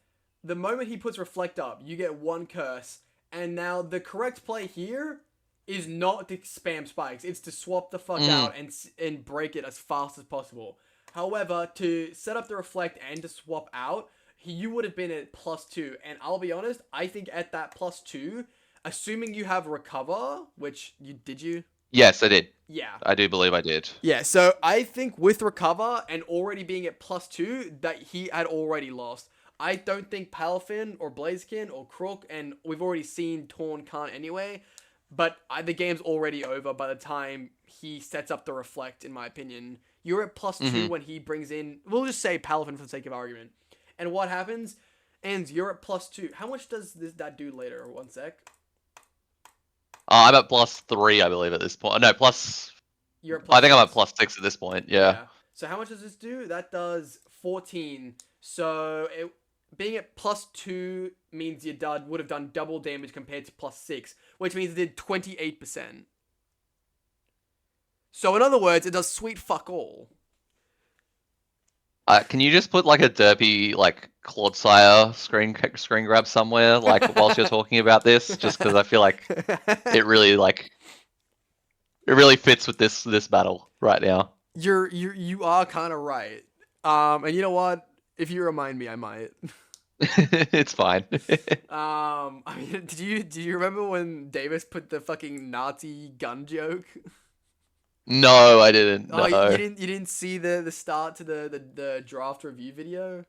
the moment he puts Reflect up, you get 1 curse, and now the correct play here is not to spam spikes. It's to swap the fuck out and break it as fast as possible. However, to set up the Reflect and to swap out, you would have been at +2. And I'll be honest, I think at that +2, assuming you have Recover, which did you?
Yes, I did.
Yeah.
I do believe I did.
Yeah, so I think with Recover and already being at +2, that he had already lost. I don't think Palafin or Blaziken or Crook, and we've already seen Torn can't anyway, but the game's already over by the time he sets up the Reflect, in my opinion. You're at +2 when he brings in, we'll just say Palafin for the sake of argument. And what happens? And you're at +2. How much does that do later? 1 sec.
I'm at +3, I believe, at this point. No, plus.
You're at
I think I'm at +6 at this point. Yeah.
So how much does this do? That does 14. So being at +2 means your dud would have done double damage compared to +6, which means it did 28%. So in other words, it does sweet fuck all.
Can you just put a derpy Clodsire screen grab somewhere whilst you're talking about this? Just because I feel like it really fits with this battle right now.
You are kind of right. And you know what? If you remind me, I might.
It's fine.
I mean, do you remember when Davis put the fucking Nazi gun joke?
No, I didn't. No.
You didn't see the start to the draft review video?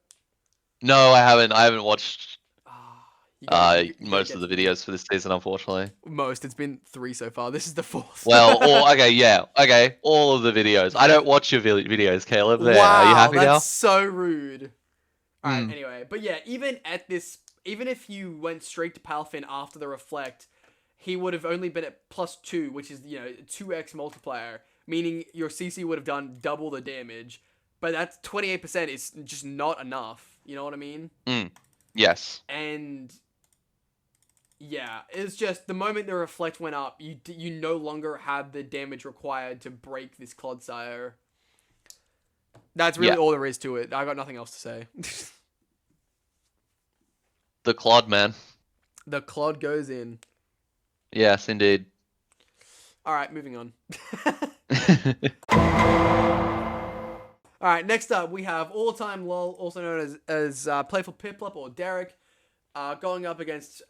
No, I haven't. I haven't watched most of the videos for this season, unfortunately.
It's been 3 so far. This is the 4th.
Well, okay, all of the videos. I don't watch your videos, Caleb. There,
wow,
are you happy now?
That's so rude. All right, anyway, but yeah, even if you went straight to Palafin after the Reflect, he would have only been at +2, which is 2x multiplier. meaning your CC would have done double the damage. But that's 28% is just not enough. You know what I mean?
Yes.
And yeah, it's just the moment the reflect went up, you no longer had the damage required to break this Clodsire. That's really all there is to it. I got nothing else to say.
The Clod, man.
The Clod goes in.
Yes, indeed.
All right, moving on. All right, next up we have all-time LOL, also known as Playful Piplup or Derek, going up against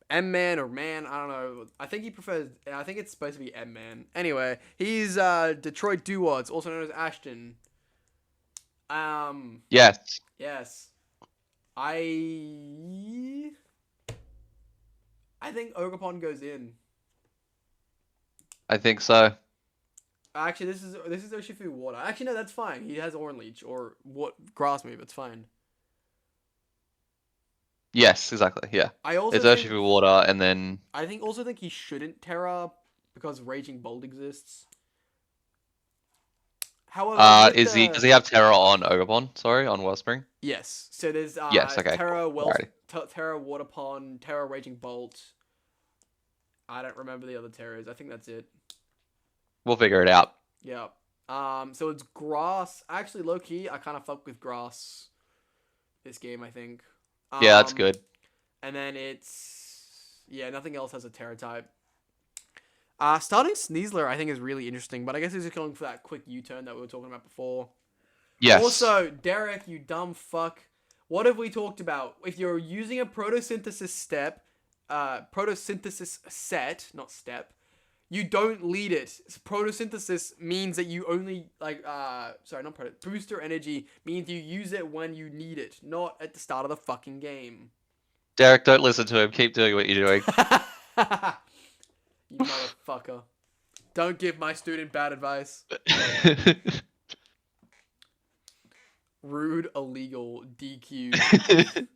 M-Man or Man. I don't know. I think he prefers. I think it's supposed to be M-Man. Anyway, he's Detroit Dewott, also known as Ashton.
Yes.
Yes. I think Ogerpon goes in.
I think so.
Actually, this is Urshifu Water. Actually, no, that's fine. He has Orange Leech or what Grass move. It's fine.
Yes, exactly. Yeah.
I also
it's Urshifu Water, and then
I also think he shouldn't Terra because Raging Bolt exists. However,
does he have Terra on Ogerpon? Sorry, on Wellspring?
Yes. So there's
okay.
Terra
Cool.
Terra Waterpon, Terra Raging Bolt. I don't remember the other Terras. I think that's it.
We'll figure it out.
Yeah. So it's Grass. Actually, low key, I kind of fuck with Grass this game, I think.
Yeah, that's good.
And then it's nothing else has a Terra type. Starting Sneasler, I think, is really interesting, but I guess he's just going for that quick U-turn that we were talking about before.
Yes.
Also, Derek, you dumb fuck. What have we talked about? If you're using a photosynthesis set, not step, you don't lead it. Photosynthesis means that you only, booster energy means you use it when you need it, not at the start of the fucking game.
Derek, don't listen to him. Keep doing what you're doing.
You motherfucker. Don't give my student bad advice. Rude, illegal, DQ.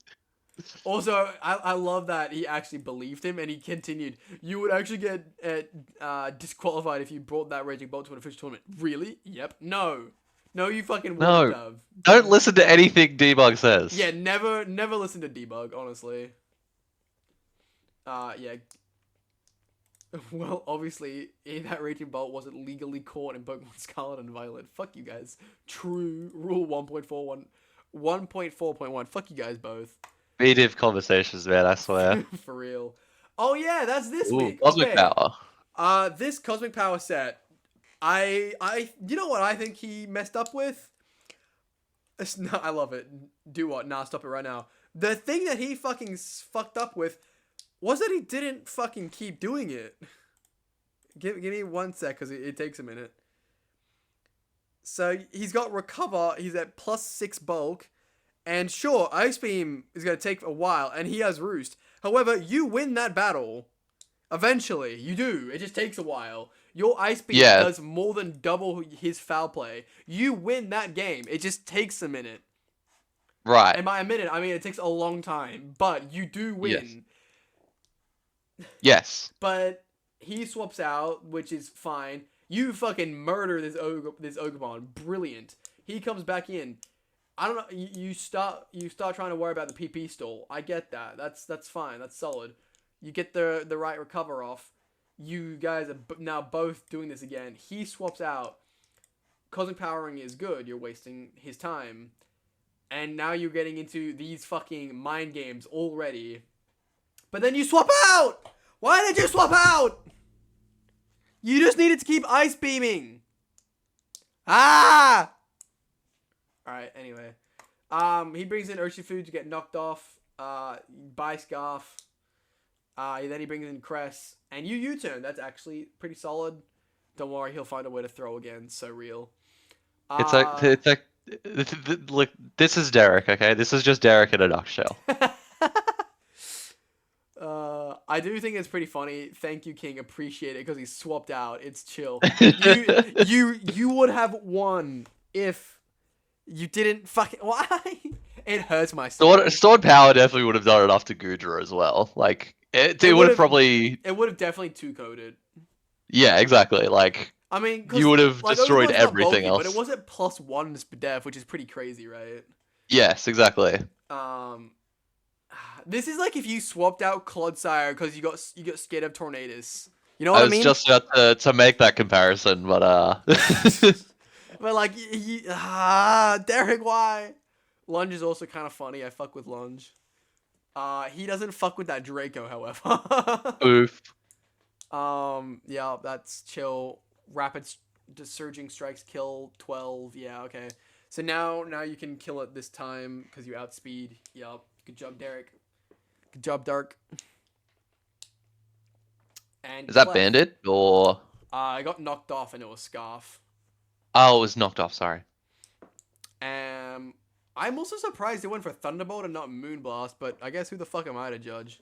Also, I love that he actually believed him and he continued. You would actually get disqualified if you brought that Raging Bolt to an official tournament. Really? Yep. No, you fucking wouldn't have.
Don't listen to anything Debug says.
Yeah, never listen to Debug, honestly. Yeah. Well, obviously, that Raging Bolt wasn't legally caught in Pokemon Scarlet and Violet. Fuck you guys. True Rule 1.4.1. Fuck you guys both.
Creative conversations, man, I swear.
For real. Oh yeah, that's this week.
Cosmic Power.
This Cosmic Power set, you know what I think he messed up with? I love it. Do what? Nah, stop it right now. The thing that he fucking fucked up with was that he didn't fucking keep doing it. Give me 1 sec, because it takes a minute. So, he's got Recover, he's at +6 bulk, and sure, Ice Beam is going to take a while, and he has Roost. However, you win that battle. Eventually, you do. It just takes a while. Your Ice Beam does more than double his Foul Play. You win that game. It just takes a minute.
Right.
And by a minute, I mean it takes a long time, but you do win.
Yes. Yes.
But he swaps out, which is fine. You fucking murder this Ogerpon. Brilliant. He comes back in. I don't know. You start trying to worry about the PP stall. I get that. That's fine. That's solid. You get the right recover off. You guys are now both doing this again. He swaps out. Cosmic Powering is good. You're wasting his time. And now you're getting into these fucking mind games already. But then you swap out! Why did you swap out? You just needed to keep Ice Beaming. Ah! Alright, anyway. He brings in Urshifu to get knocked off. By Scarf. Then he brings in Cress. And you U-turn. That's actually pretty solid. Don't worry, he'll find a way to throw again. So real.
It's like look, this is Derek, okay? This is just Derek in a nutshell.
I do think it's pretty funny. Thank you, King. Appreciate it because he swapped out. It's chill. You would have won if you didn't fucking. Why? It hurts my stomach.
Stored Power definitely would have done enough to Gudra as well. Like it would have probably.
It would have definitely 2-coded.
Yeah, exactly. Like
I mean,
you would have destroyed
Ogapon's not
everything
bulky,
else.
but it was at +1 SPDEF, which is pretty crazy, right?
Yes, exactly.
This is like if you swapped out Clodsire because you got scared of Tornadus. You know what
I
I
was
mean?
just about to make that comparison, but
But like, Derek, why? Lunge is also kind of funny. I fuck with Lunge. He doesn't fuck with that Draco, however.
oof.
Yeah, that's chill. Rapid surging strikes kill 12. Yeah, okay. So now you can kill it this time because you outspeed. Yup. Good job, Derek. Good job, Dark. And
Is that
Clef.
Bandit or?
I got knocked off and it was Scarf.
Oh, it was knocked off. Sorry.
I'm also surprised they went for Thunderbolt and not Moonblast, but I guess who the fuck am I to judge?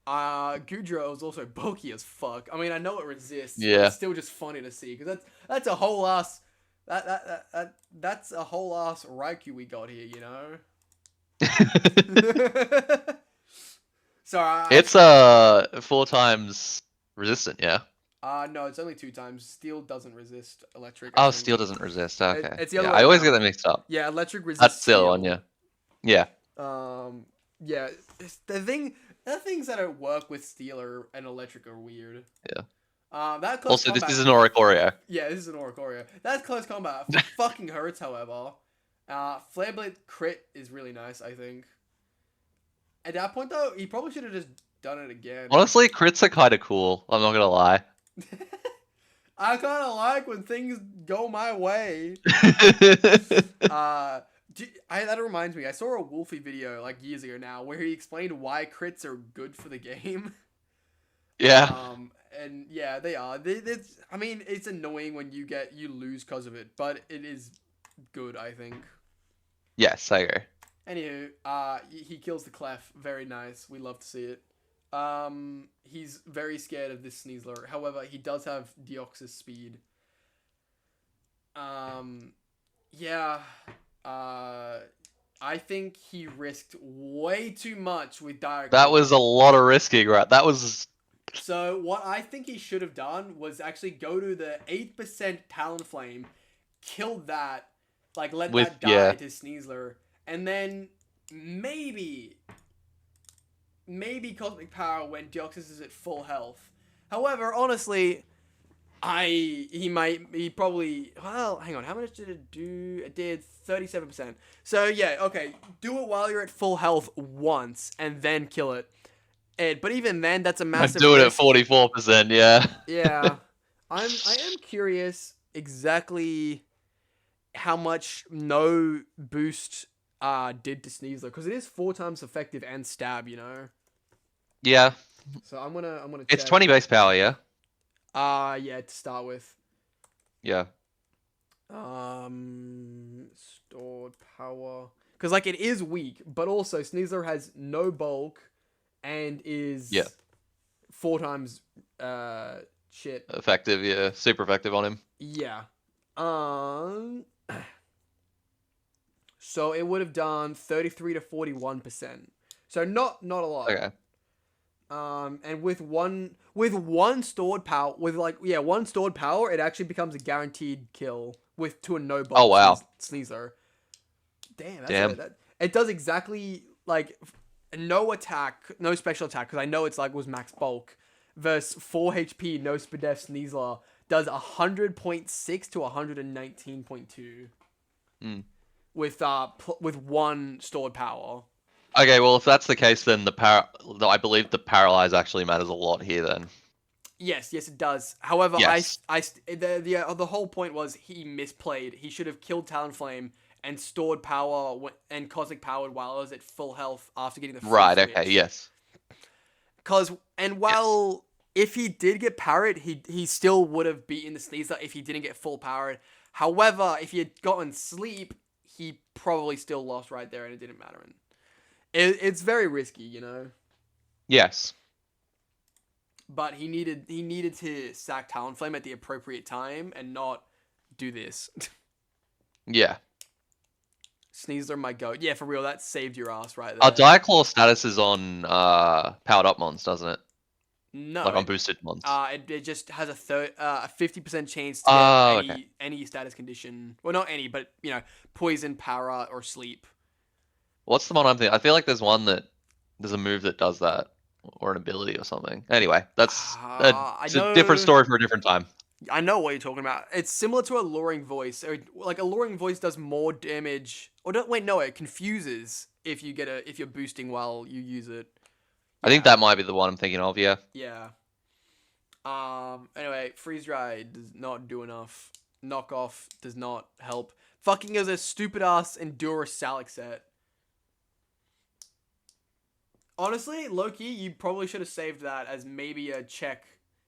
Goodra was also bulky as fuck. I mean, I know it resists, but it's still just funny to see because that's a whole ass that's a whole ass Raikou we got here, you know. Sorry,
it's 4 times resistant, yeah.
No, it's only 2 times. Steel doesn't resist electric.
Oh, steel doesn't resist. Okay.
It's the other way
I always
around.
get that mixed up.
Yeah, electric resists.
That's the
steel.
other one, yeah. Yeah.
Yeah. The things that work with steel and electric are weird.
Yeah.
That close
also,
combat,
this is an Oricorio.
Yeah, this is an Oricorio. That close combat fucking hurts, however. Flare Blade crit is really nice, I think. At that point, though, he probably should have just done it again.
Honestly, crits are kind of cool. I'm not gonna lie.
I kind of like when things go my way. That reminds me. I saw a Wolfie video like years ago now where he explained why crits are good for the game.
Yeah.
And yeah, they are. I mean, it's annoying when you lose because of it, but it is good, I think.
Yes, I agree.
Anywho, he kills the Clef. Very nice. We love to see it. He's very scared of this Sneasler. However, he does have Deoxys speed. Yeah. I think he risked way too much with Direct.
That was a lot of risking, right? That was...
So, what I think he should have done was actually go to the 8% Talonflame, kill that, like, let that die to Sneasler, and then maybe Cosmic Power when Deoxys is at full health. However, honestly, he probably, well, hang on, how much did it do? It did 37%. So yeah, okay, do it while you're at full health once, and then kill it. But even then, that's a massive
do it
risk.
at 44%, yeah.
Yeah. I am curious exactly how much no boost did to Sneasler, because it is 4 times effective and stab, you know.
Yeah.
So I'm gonna check.
It's 20 base power, yeah.
Yeah, to start with.
Yeah.
Stored power, because like it is weak, but also Sneasler has no bulk and is 4 times shit
effective. Yeah, super effective on him.
Yeah. So it would have done 33 to 41%. So not a lot.
Okay.
And with one stored power, one stored power, it actually becomes a guaranteed kill to a no bulk.
Oh wow.
Sneasler. Damn. It does exactly like no attack, no special attack, because I know it's like was max bulk. Versus 4 HP, no SPDEF Sneasler does 100.6 to 119.2. With 1 stored power.
Okay, well if that's the case, then I believe the paralyze actually matters a lot here. Then.
Yes, it does. However,
yes.
the whole point was he misplayed. He should have killed Talonflame and stored power and Cosmic Powered while I was at full health after getting the free
right.
switch.
Okay. Yes.
If he did get parried, he still would have beaten the Sneasler if he didn't get full powered. However, if he had gotten sleep, he probably still lost right there, and it didn't matter. And it's very risky, you know.
Yes.
But he needed to sack Talonflame at the appropriate time and not do this.
Yeah.
Sneasler might go. Yeah, for real, that saved your ass right there.
Our Diaclaw status is on powered up mons, doesn't it?
No,
Like on boosted ones.
it just has a 50% chance to
Oh,
get
okay.
any status condition. Well, not any, but poison, para, or sleep.
What's the one I'm thinking? I feel like there's a move that does that, or an ability or something. Anyway,
I
it's a different
know.
story for a different time.
I know what you're talking about. It's similar to Alluring Voice. Like Alluring Voice does more damage. Or don't wait, no, it confuses if you're boosting while you use it.
I think that might be the one I'm thinking of. Yeah.
Yeah. Anyway, Freeze Dry does not do enough. Knockoff does not help. Fucking is a stupid ass Endura Salic set. Honestly, Loki, you probably should have saved that as maybe a check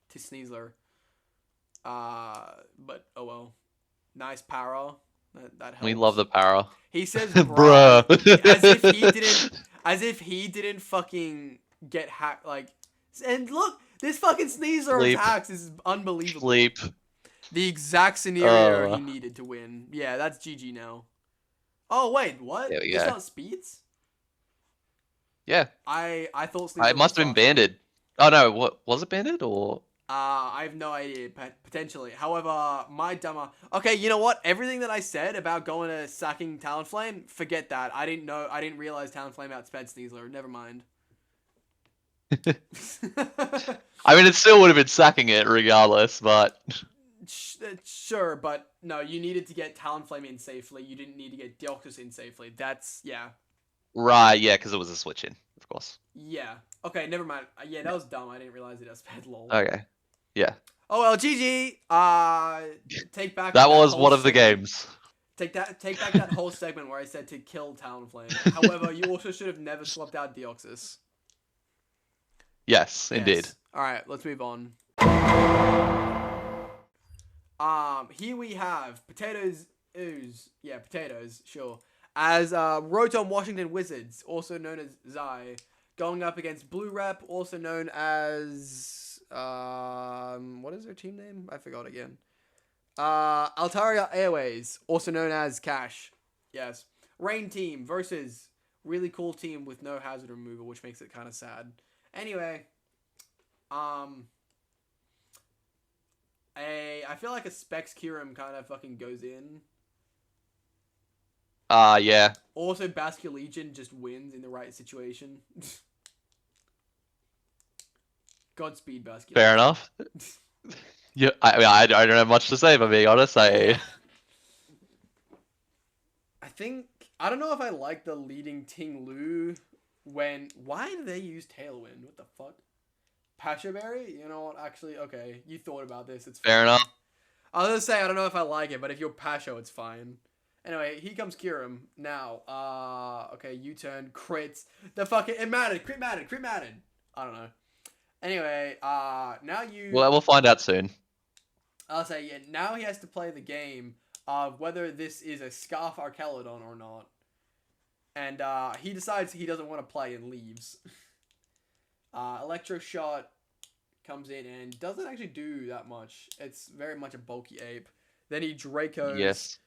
to Sneasler. But oh well. Nice para. That helps.
We love the para.
He says
Bruh.
as if he didn't fucking get hacked. Like, and look, this fucking Sneasler is hacks. This is unbelievable.
Sleep.
The exact scenario he needed to win. Yeah, that's GG now. Oh wait, what?
There we
It's
go.
not speeds?
Yeah.
I thought Sneasler
It must have been banded. Oh no, what was it banded or?
I have no idea, potentially. However, my dumber... Okay, you know what? Everything that I said about going to sacking Talonflame, forget that. I didn't realize Talonflame outsped Sneasler. Never mind.
I mean, it still would have been sacking it regardless, but...
Sure, but no, you needed to get Talonflame in safely. You didn't need to get Deoxys in safely. That's... Yeah.
Right, yeah, because it was a switch in, of course.
Yeah. Okay, never mind. Yeah, that was dumb. I didn't realize it outsped lol.
Okay. Yeah.
Oh well, GG. Take back
that was one of the games.
Take back that whole segment where I said to kill Talonflame. However, you also should have never swapped out Deoxys.
Yes, indeed.
All right, let's move on. Here we have Potatoes Ooze. Yeah, Potatoes, sure. As Rotom Washington Wizards, also known as Zai, going up against Blue Rep, also known as what is their team name? I forgot again. Altaria Airways, also known as Cash. Yes. Rain Team versus really cool team with no hazard removal, which makes it kind of sad. Anyway, I feel like a Specs Kyurem kind of fucking goes in.
Yeah.
Also, Bascullegion Legion just wins in the right situation. Godspeed, Bascullegion.
Fair enough. Yeah, I don't have much to say, if I'm being honest.
I don't know if I like the leading Ting Lu why do they use Tailwind? What the fuck? Pasha Berry? You know what? Actually, okay. You thought about this. It's fine.
Fair enough.
I was gonna say, I don't know if I like it, but if you're Pasho, it's fine. Anyway, here comes Kyurem. Now, okay, U-turn, crits. The fucking, it mattered. Crit mattered. I don't know. Anyway, now you...
Well, we'll find out soon.
I'll say, yeah, now he has to play the game of whether this is a Scarf Archelodon or not. And, he decides he doesn't want to play and leaves. Electro Shot comes in and doesn't actually do that much. It's very much a bulky ape. Then he Dracos.
Yes.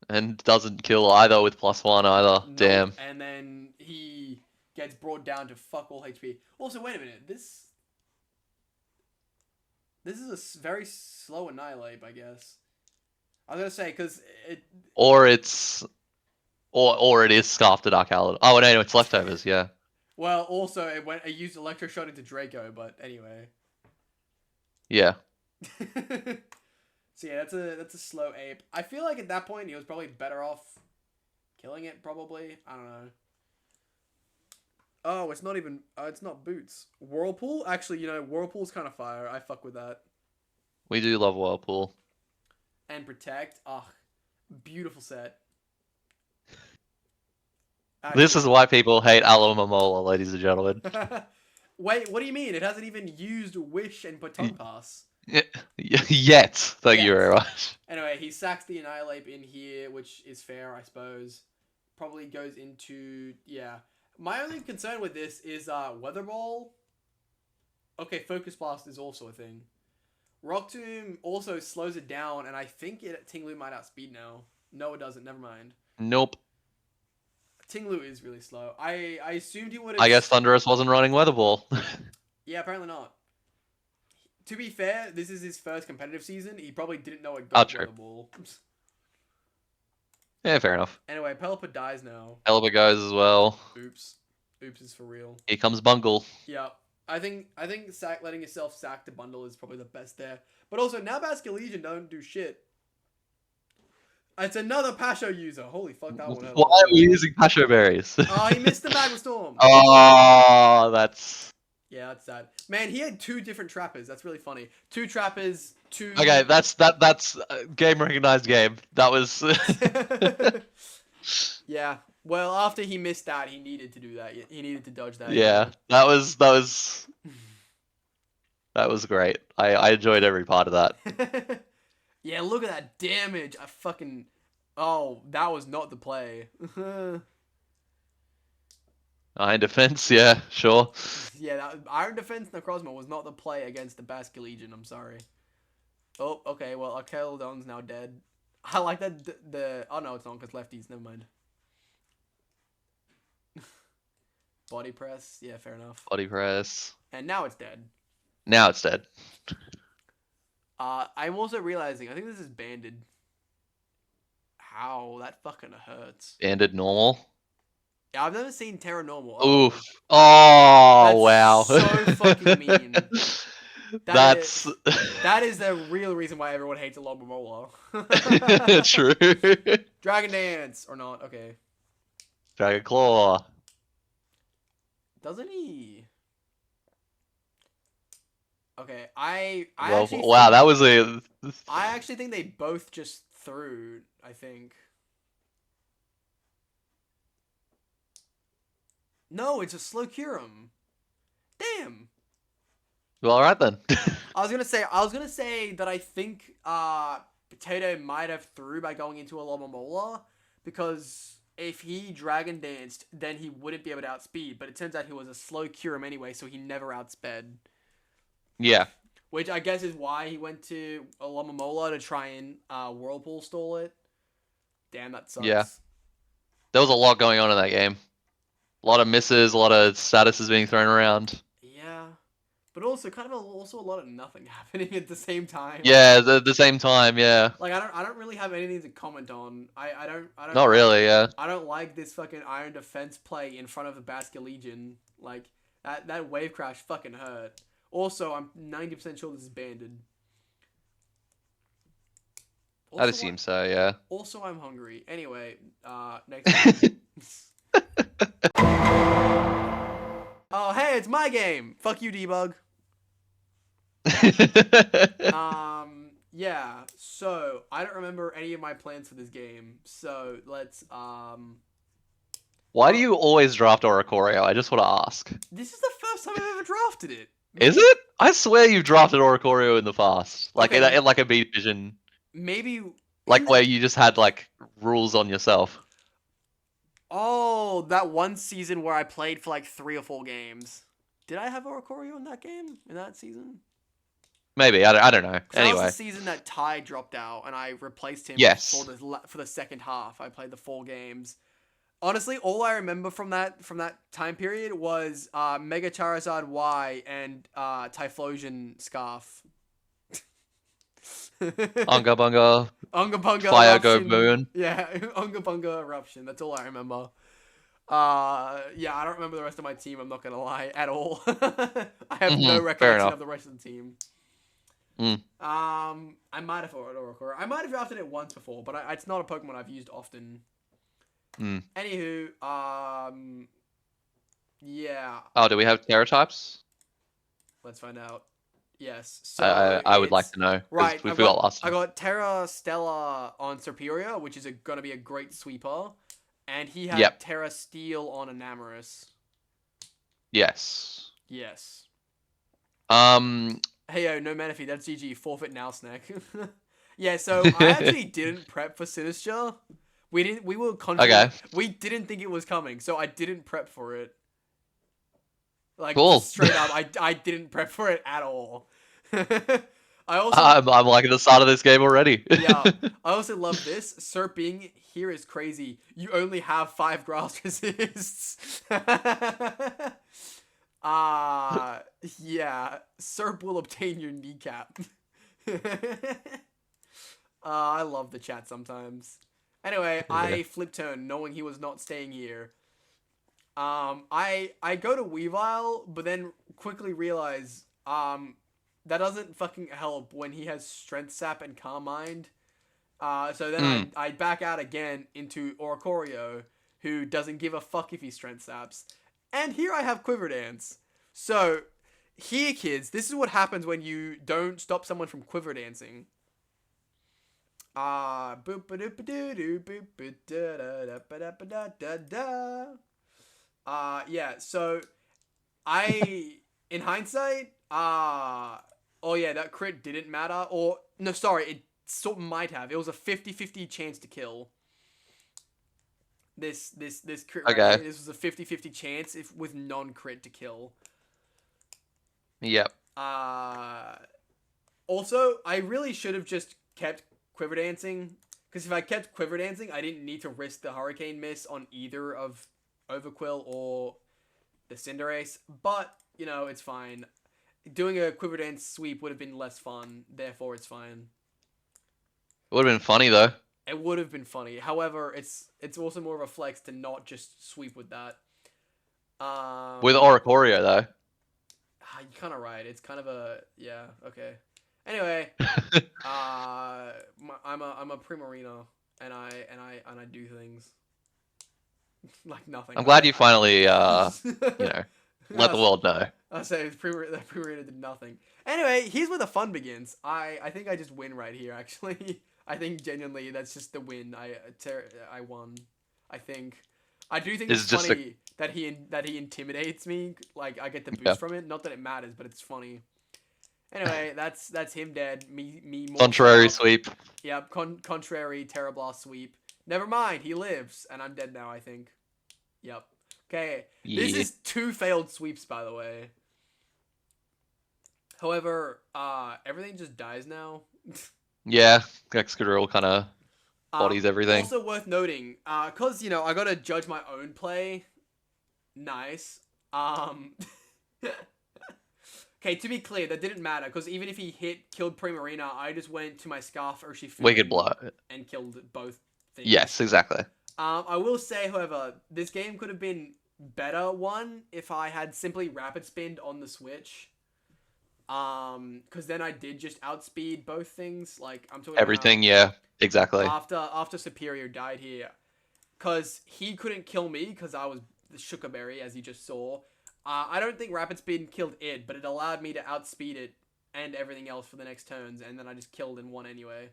And doesn't kill either with +1 either.
Nope.
Damn.
And then he gets brought down to fuck all HP. Also, wait a minute. This is a very slow Annihilate, I guess. I was gonna say, because it...
Or it's... Or it is Scarfed at Archalid. Oh, no, it's leftovers, yeah.
Well, also, it used Electroshot into Draco, but anyway.
Yeah.
So yeah, that's a slow ape. I feel like at that point he was probably better off killing it, probably. I don't know. Oh, it's not even... it's not Boots. Whirlpool? Actually, Whirlpool's kind of fire. I fuck with that.
We do love Whirlpool.
And Protect. Ugh. Beautiful set.
This is why people hate Alomomola, ladies and gentlemen.
Wait, what do you mean? It hasn't even used Wish and Baton Pass.
Yet. Thank you very much.
Anyway, he sacks the Annihilate in here, which is fair, I suppose. Probably goes into... Yeah. My only concern with this is Weather Ball. Okay, Focus Blast is also a thing. Rock Tomb also slows it down, and I think Ting-Lu might outspeed now. No, it doesn't. Never mind.
Nope.
Ting-Lu is really slow. I assumed he would have...
I guess Thunderous wasn't running Weather Ball.
Yeah, apparently not. to be fair, this is his first competitive season. He probably didn't know it
Oh,
got
true.
the ball.
Yeah, fair enough.
Anyway, Pelipper dies now.
Pelipper goes as well.
Oops. Oops is for real.
Here comes Bungle.
Yeah. I think letting yourself sack to bundle is probably the best there. But also, now Basculegion don't do shit. It's another Pasho user. Holy fuck, that one.
Why are we using Pasho Berries?
Oh, he missed the Magma Storm.
Oh, that's...
Yeah, that's sad. Man, he had 2 different trappers. That's really funny. 2 trappers, 2...
Okay, that's game recognized game. That was...
Yeah. Well, after he missed that, he needed to do that. He needed to dodge that.
Yeah, that was great. I enjoyed every part of that.
Yeah, look at that damage. I fucking... Oh, that was not the play.
Iron Defense, yeah, sure.
Yeah, that Iron Defense Necrozma was not the play against the Basculegion. I'm sorry. Oh, okay. Well, Archaeolodon's now dead. I like that the... Oh, no, it's not, because lefties. Never mind. Body press. Yeah, fair enough.
Body press.
And now it's dead.
Now it's dead.
I'm also realizing, I think this is banded. How? That fucking hurts.
Banded normal.
Yeah, I've never seen Terra Normal.
Oof. Oh, wow.
So fucking mean. That is the real reason why everyone hates a Lobomola.
True.
Dragon Dance. Or not. Okay.
Dragon Claw.
Doesn't he? Okay,
Wow, that was a...
I actually think they both just threw, I think. No, it's a Slowcurum. Damn.
Well, alright then.
I was gonna say that I think Potato might have threw by going into a Lobomola, because if he Dragon Danced, then he wouldn't be able to outspeed, but it turns out he was a Slowcurum anyway, so he never outsped.
Yeah.
Which I guess is why he went to a Lobomola to try and Whirlpool stall it. Damn, that sucks.
Yeah. There was a lot going on in that game. A lot of misses, a lot of statuses being thrown around.
Yeah. But also kind of a lot of nothing happening at the same time.
Yeah, the same time, yeah.
Like I don't really have anything to comment on. I don't
Not really, yeah.
I don't like this fucking Iron Defense play in front of the Basculegion. Like that wave crash fucking hurt. Also, I'm 90% sure this is banded.
I'd assume so, yeah.
Also, I'm hungry. Anyway, next. Oh, hey, it's my game. Fuck you, Debug. Yeah. So I don't remember any of my plans for this game. So let's
Why do you always draft Oricorio? I just want to ask.
This is the first time I've ever drafted it.
Is it? I swear you've drafted Oricorio in the past, like
Okay.
in like a B division,
Maybe.
like where you just had like rules on yourself.
Oh, that one season where I played for like 3 or 4 games. Did I have Oricorio in that game? In that season?
Maybe I don't know.
That
Anyway,
was the season that Ty dropped out, and I replaced him.
Yes.
For the second half. I played the 4 games. Honestly, all I remember from that time period was Mega Charizard Y and Typhlosion Scarf.
Unga Bunga,
Unga Bunga
Fire Go
Eruption.
Moon.
Yeah, Unga Bunga Eruption. That's all I remember. Yeah, I don't remember the rest of my team, I'm not gonna lie, at all. I have no recollection of the rest of the team. I might have thought Oricorio. I might have drafted it once before, but it's not a Pokemon I've used often. Anywho, yeah.
Oh, do we have Terra types?
Let's find out. Yes. So
I would like to know.
Right.
We forgot last
I
time.
got Terra Stella on Superior, which is gonna be a great sweeper, and he had Terra Steel on Enamorous.
Yes.
Yes.
Hey
yo, no Manaphy, that's GG. Forfeit now, Snack. Yeah. So I actually didn't prep for Sinister. We were confident.
Okay.
We didn't think it was coming, so I didn't prep for it. Like,
cool.
Straight up, I didn't prep for it at all.
I'm liking the start of this game already.
Yeah. I also love this. Serping here is crazy. You only have 5 grass resists. Yeah. Serp will obtain your kneecap. I love the chat sometimes. Anyway, I flip turn knowing he was not staying here. I go to Weavile, but then quickly realize that doesn't fucking help when he has Strength Sap and Calm Mind. So then I back out again into Oricorio, who doesn't give a fuck if he Strength Saps. And here I have Quiver Dance. So here, kids, this is what happens when you don't stop someone from Quiver Dancing. Yeah, so in hindsight, oh yeah, that crit didn't matter, or, no, sorry, it sort of might have. It was a 50-50 chance to kill. This crit right here, this was a 50-50 chance with non-crit to kill.
Yep.
Also, I really should have just kept Quiver Dancing, because if I kept Quiver Dancing, I didn't need to risk the Hurricane Miss on either of Overquill or the Cinderace, but, you know, it's fine. Doing a Quiver Dance sweep would have been less fun, therefore it's fine.
It would have been funny, though.
It would have been funny. However, it's also more of a flex to not just sweep with that.
With Oricorio, though.
You're kind of right. It's kind of a... Yeah, okay. Anyway, I'm a Primarina, and I do things like nothing.
I'm glad you finally, you know, let the world know.
I say that Primarina did nothing. Anyway, here's where the fun begins. I think I just win right here. Actually, I think genuinely that's just the win. I won. I think. I do think it's funny that he intimidates me. Like I get the boost from it. Not that it matters, but it's funny. Anyway, that's him dead. Me more
contrary sweep.
Yep, contrary Terra Blast sweep. Never mind, he lives, and I'm dead now, I think. Yep. Okay, This is 2 failed sweeps, by the way. However, everything just dies now.
Yeah, Excadrill kind of bodies everything.
Also worth noting, cause, you know, I gotta judge my own play. Nice. Okay, to be clear, that didn't matter, because even if he killed Primarina, I just went to my Scarf Urshifu
Wicked Blow
and killed both things.
Yes, exactly.
I will say, however, this game could have been better one if I had simply Rapid Spin on the Switch. Because then I did just outspeed both things. Like, I'm talking
everything, yeah, exactly.
After Superior died here. Because he couldn't kill me, because I was the Shukaberry, as you just saw. I don't think Rapid Spin killed it, but it allowed me to outspeed it and everything else for the next turns, and then I just killed and won anyway.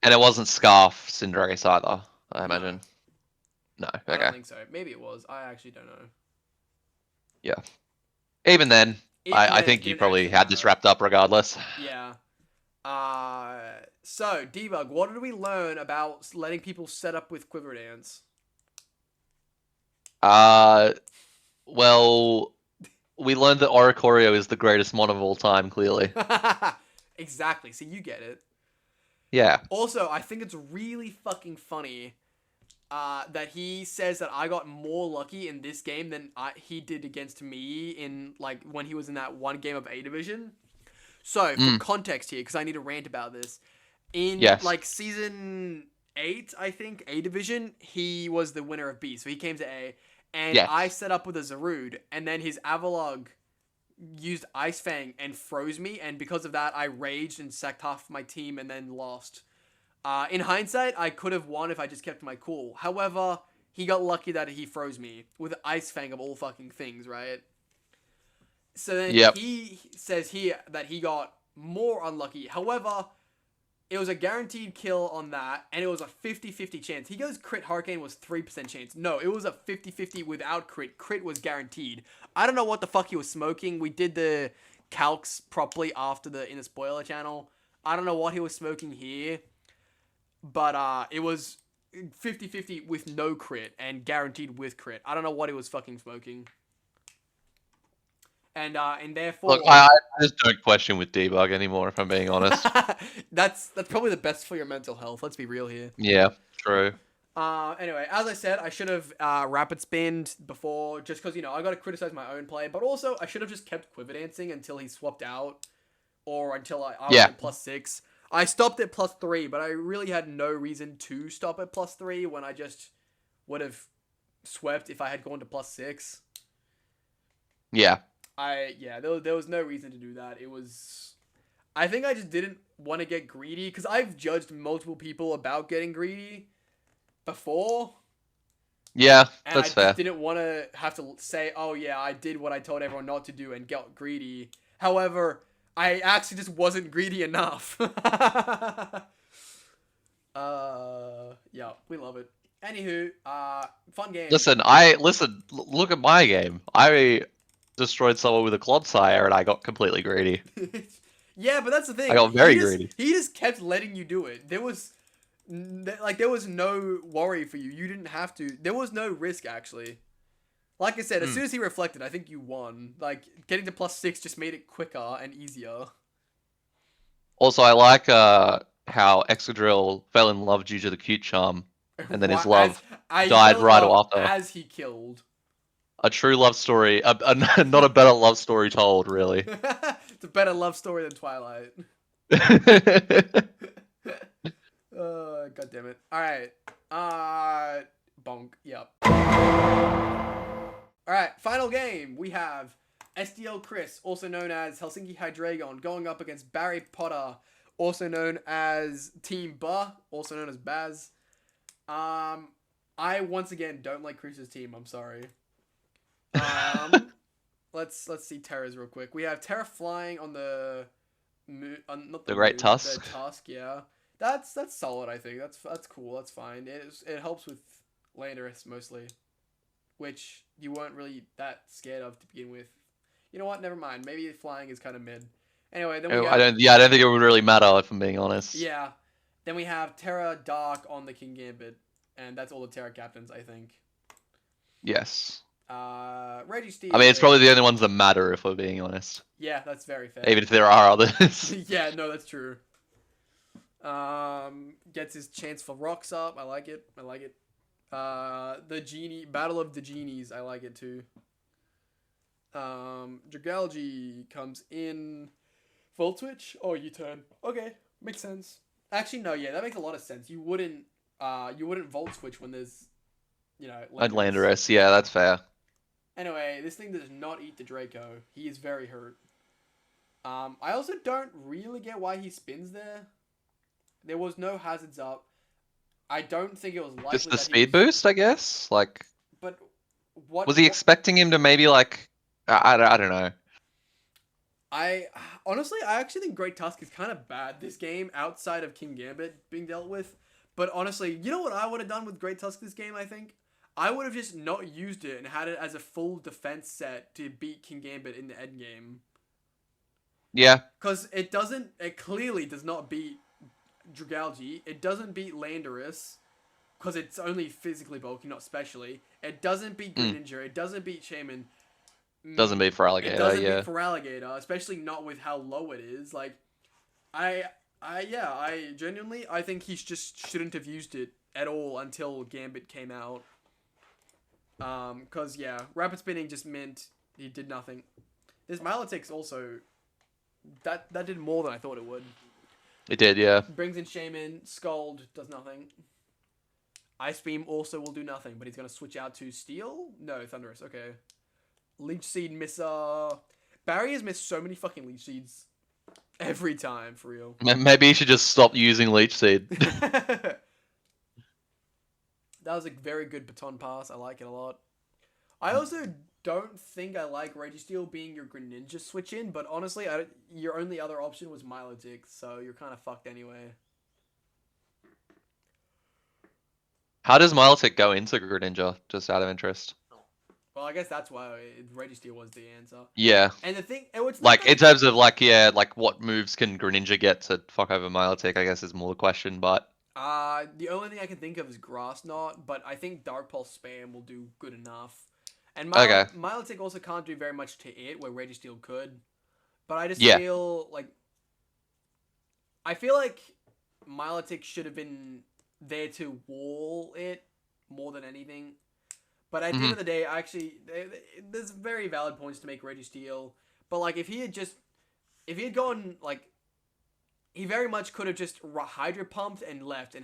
And it wasn't Scarf Cinderace either, I imagine. No, okay.
I don't think so. Maybe it was. I actually don't know.
Yeah. Even then, I think you probably had this wrapped up regardless.
Yeah. So, Debug, what did we learn about letting people set up with Quiver Dance?
Well, we learned that Oricorio is the greatest mon of all time, clearly.
Exactly, so you get it.
Yeah.
Also, I think it's really fucking funny that he says that I got more lucky in this game than he did against me in, like, when he was in that one game of A Division. So, for context here, because I need to rant about this. In, like, Season 8, I think, A Division, he was the winner of B, so he came to A. And I set up with a Zarude, and then his Avalog used Ice Fang and froze me, and because of that, I raged and sacked half my team and then lost. In hindsight, I could have won if I just kept my cool. However, he got lucky that he froze me with Ice Fang of all fucking things, right? So then he says here that he got more unlucky. However, it was a guaranteed kill on that, and it was a 50-50 chance. He goes crit Hurricane was 3% chance. No, it was a 50-50 without crit. Crit was guaranteed. I don't know what the fuck he was smoking. We did the calcs properly after in the spoiler channel. I don't know what he was smoking here, but it was 50-50 with no crit and guaranteed with crit. I don't know what he was fucking smoking. And therefore...
Look, I just don't question with debug anymore, if I'm being honest.
That's probably the best for your mental health. Let's be real here.
Yeah, true.
Anyway, as I said, I should have rapid spinned before, just because, I got to criticize my own play, but also I should have just kept Quiver Dancing until he swapped out, or until I was at +6. I stopped at +3, but I really had no reason to stop at +3 when I just would have swept if I had gone to +6.
Yeah.
There was no reason to do that. I think I just didn't want to get greedy, because I've judged multiple people about getting greedy before.
Yeah,
and
that's
I
fair.
just didn't want to have to say, oh yeah, I did what I told everyone not to do and get greedy. However, I actually just wasn't greedy enough. Yeah, we love it. Anywho, fun game.
Listen, look at my game. I destroyed someone with a Clodsire and I got completely greedy.
Yeah, but that's the thing.
I got very greedy.
He just kept letting you do it. There was no worry for you. You didn't have to. There was no risk, actually. Like I said, as soon as he reflected, I think you won. Like, getting to +6 just made it quicker and easier.
Also, I like how Excadrill fell in love due to the cute charm, and then his love died right after.
As he killed.
A true love story. Not a better love story told, really.
It's a better love story than Twilight. God damn it. Alright. Bonk. Yep. Alright, final game. We have SDL Chris, also known as Helsinki Hydreigon, going up against Barry Potter, also known as Team Ba, also known as Baz. I once again don't like Chris's team. I'm sorry. Let's see Terra's real quick. We have Terra flying on the not
the Great
moon,
Tusk.
The Tusk, yeah. That's solid. I think that's cool. That's fine. It helps with Landorus mostly, which you weren't really that scared of to begin with. You know what? Never mind. Maybe flying is kind of mid. Anyway, then we
I don't think it would really matter, if I'm being honest.
Yeah. Then we have Terra Dark on the King Gambit, and that's all the Terra captains, I think.
Yes.
Registeel.
I mean, it's probably the only ones that matter, if we're being honest.
Yeah, that's very fair.
Even if there are others.
Yeah, no, that's true. Gets his chance for rocks up. I like it. The Genie Battle of the Genies. I like it too. Dragalge comes in. Volt Switch. Oh, U-turn. Okay, makes sense. Actually, no. Yeah, that makes a lot of sense. You wouldn't Volt Switch when there's,
Landorus. Yeah, that's fair.
Anyway, this thing does not eat the Draco. He is very hurt. I also don't really get why he spins there. There was no hazards up. I don't think it was likely.
Just the speed boost, I guess. Like,
but what
was he expecting him to maybe like? I don't know.
I actually think Great Tusk is kind of bad this game outside of King Gambit being dealt with. But honestly, you know what I would have done with Great Tusk this game? I think I would have just not used it and had it as a full defense set to beat King Gambit in the end game.
Yeah.
Because it clearly does not beat Dragalge. It doesn't beat Landorus, because it's only physically bulky, not specially. It doesn't beat Greninja. It doesn't beat Shaman.
Doesn't beat Feraligatr.
It doesn't beat Feraligatr, especially not with how low it is. Like, I genuinely, I think he just shouldn't have used it at all until Gambit came out. Because, rapid spinning just meant he did nothing. This Milotic's also, that did more than I thought it would.
It did, yeah.
Brings in Shaman, Scald, does nothing. Ice Beam also will do nothing, but he's going to switch out to Steel? No, Thunderous, okay. Leech Seed misser. Barry has missed so many fucking Leech Seeds every time, for real.
Maybe you should just stop using Leech Seed.
That was a very good baton pass. I like it a lot. I also don't think I like Registeel being your Greninja switch in, but honestly, your only other option was Milotic, so you're kind of fucked anyway.
How does Milotic go into Greninja, just out of interest?
Well, I guess that's why Registeel was the answer.
Yeah.
And the thing, it's
like in terms of like what moves can Greninja get to fuck over Milotic, I guess is more the question, but
the only thing I can think of is Grass Knot, but I think Dark Pulse spam will do good enough. And Milotic also can't do very much to it, where Registeel could. But I just feel like Milotic should have been there to wall it more than anything. But at the end of the day, actually, there's very valid points to make Registeel. But like, if he had gone like, he very much could have just Hydro Pumped and left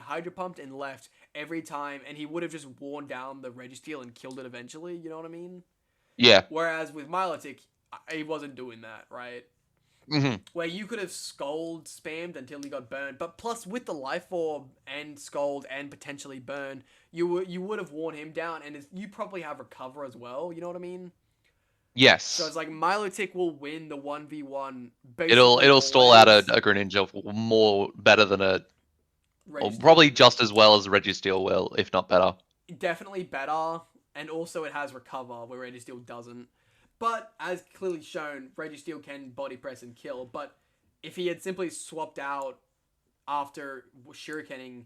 every time, and he would have just worn down the Registeel and killed it eventually. You know what I mean?
Yeah.
Whereas with Milotic, he wasn't doing that, right? Where you could have Scald spammed until he got burned, but plus with the Life Orb and Scald and potentially Burn, you would have worn him down, and you probably have Recover as well. You know what I mean?
Yes.
So it's like Milotic will win the 1v1.
It'll stall out a Greninja more better than or probably just as well as Registeel will, if not better.
Definitely better, and also it has Recover where Registeel doesn't. But, as clearly shown, Registeel can body press and kill, but if he had simply swapped out after Shurikening,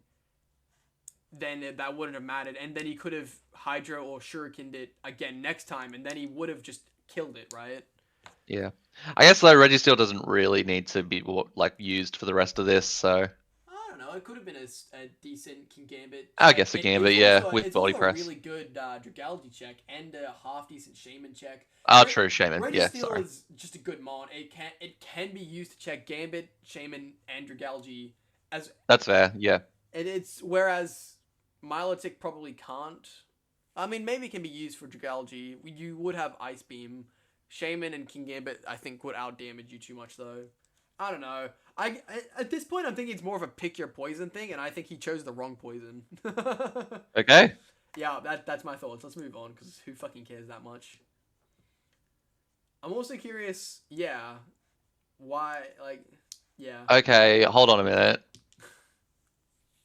then that wouldn't have mattered, and then he could have Hydro or Shurikened it again next time, and then he would have just killed it, right?
Yeah. I guess, though, Registeel doesn't really need to be, used for the rest of this, so...
I don't know, it could have been a decent King Gambit.
I guess a Gambit, with body press.
It's also a really good Dragalge check, and a half-decent Shaman check.
Oh, true, Shaman.
Registeel is just a good mon. It can be used to check Gambit, Shaman, and Dragalge.
That's fair, yeah.
Whereas Milotic probably can't. I mean, maybe it can be used for Dragalge. You would have Ice Beam. Shaman and King Gambit, I think, would out-damage you too much, though. I don't know. At this point, I'm thinking it's more of a pick your poison thing, and I think he chose the wrong poison.
Okay.
Yeah, that's my thoughts. Let's move on, because who fucking cares that much? I'm also curious, why,
Okay, hold on a minute.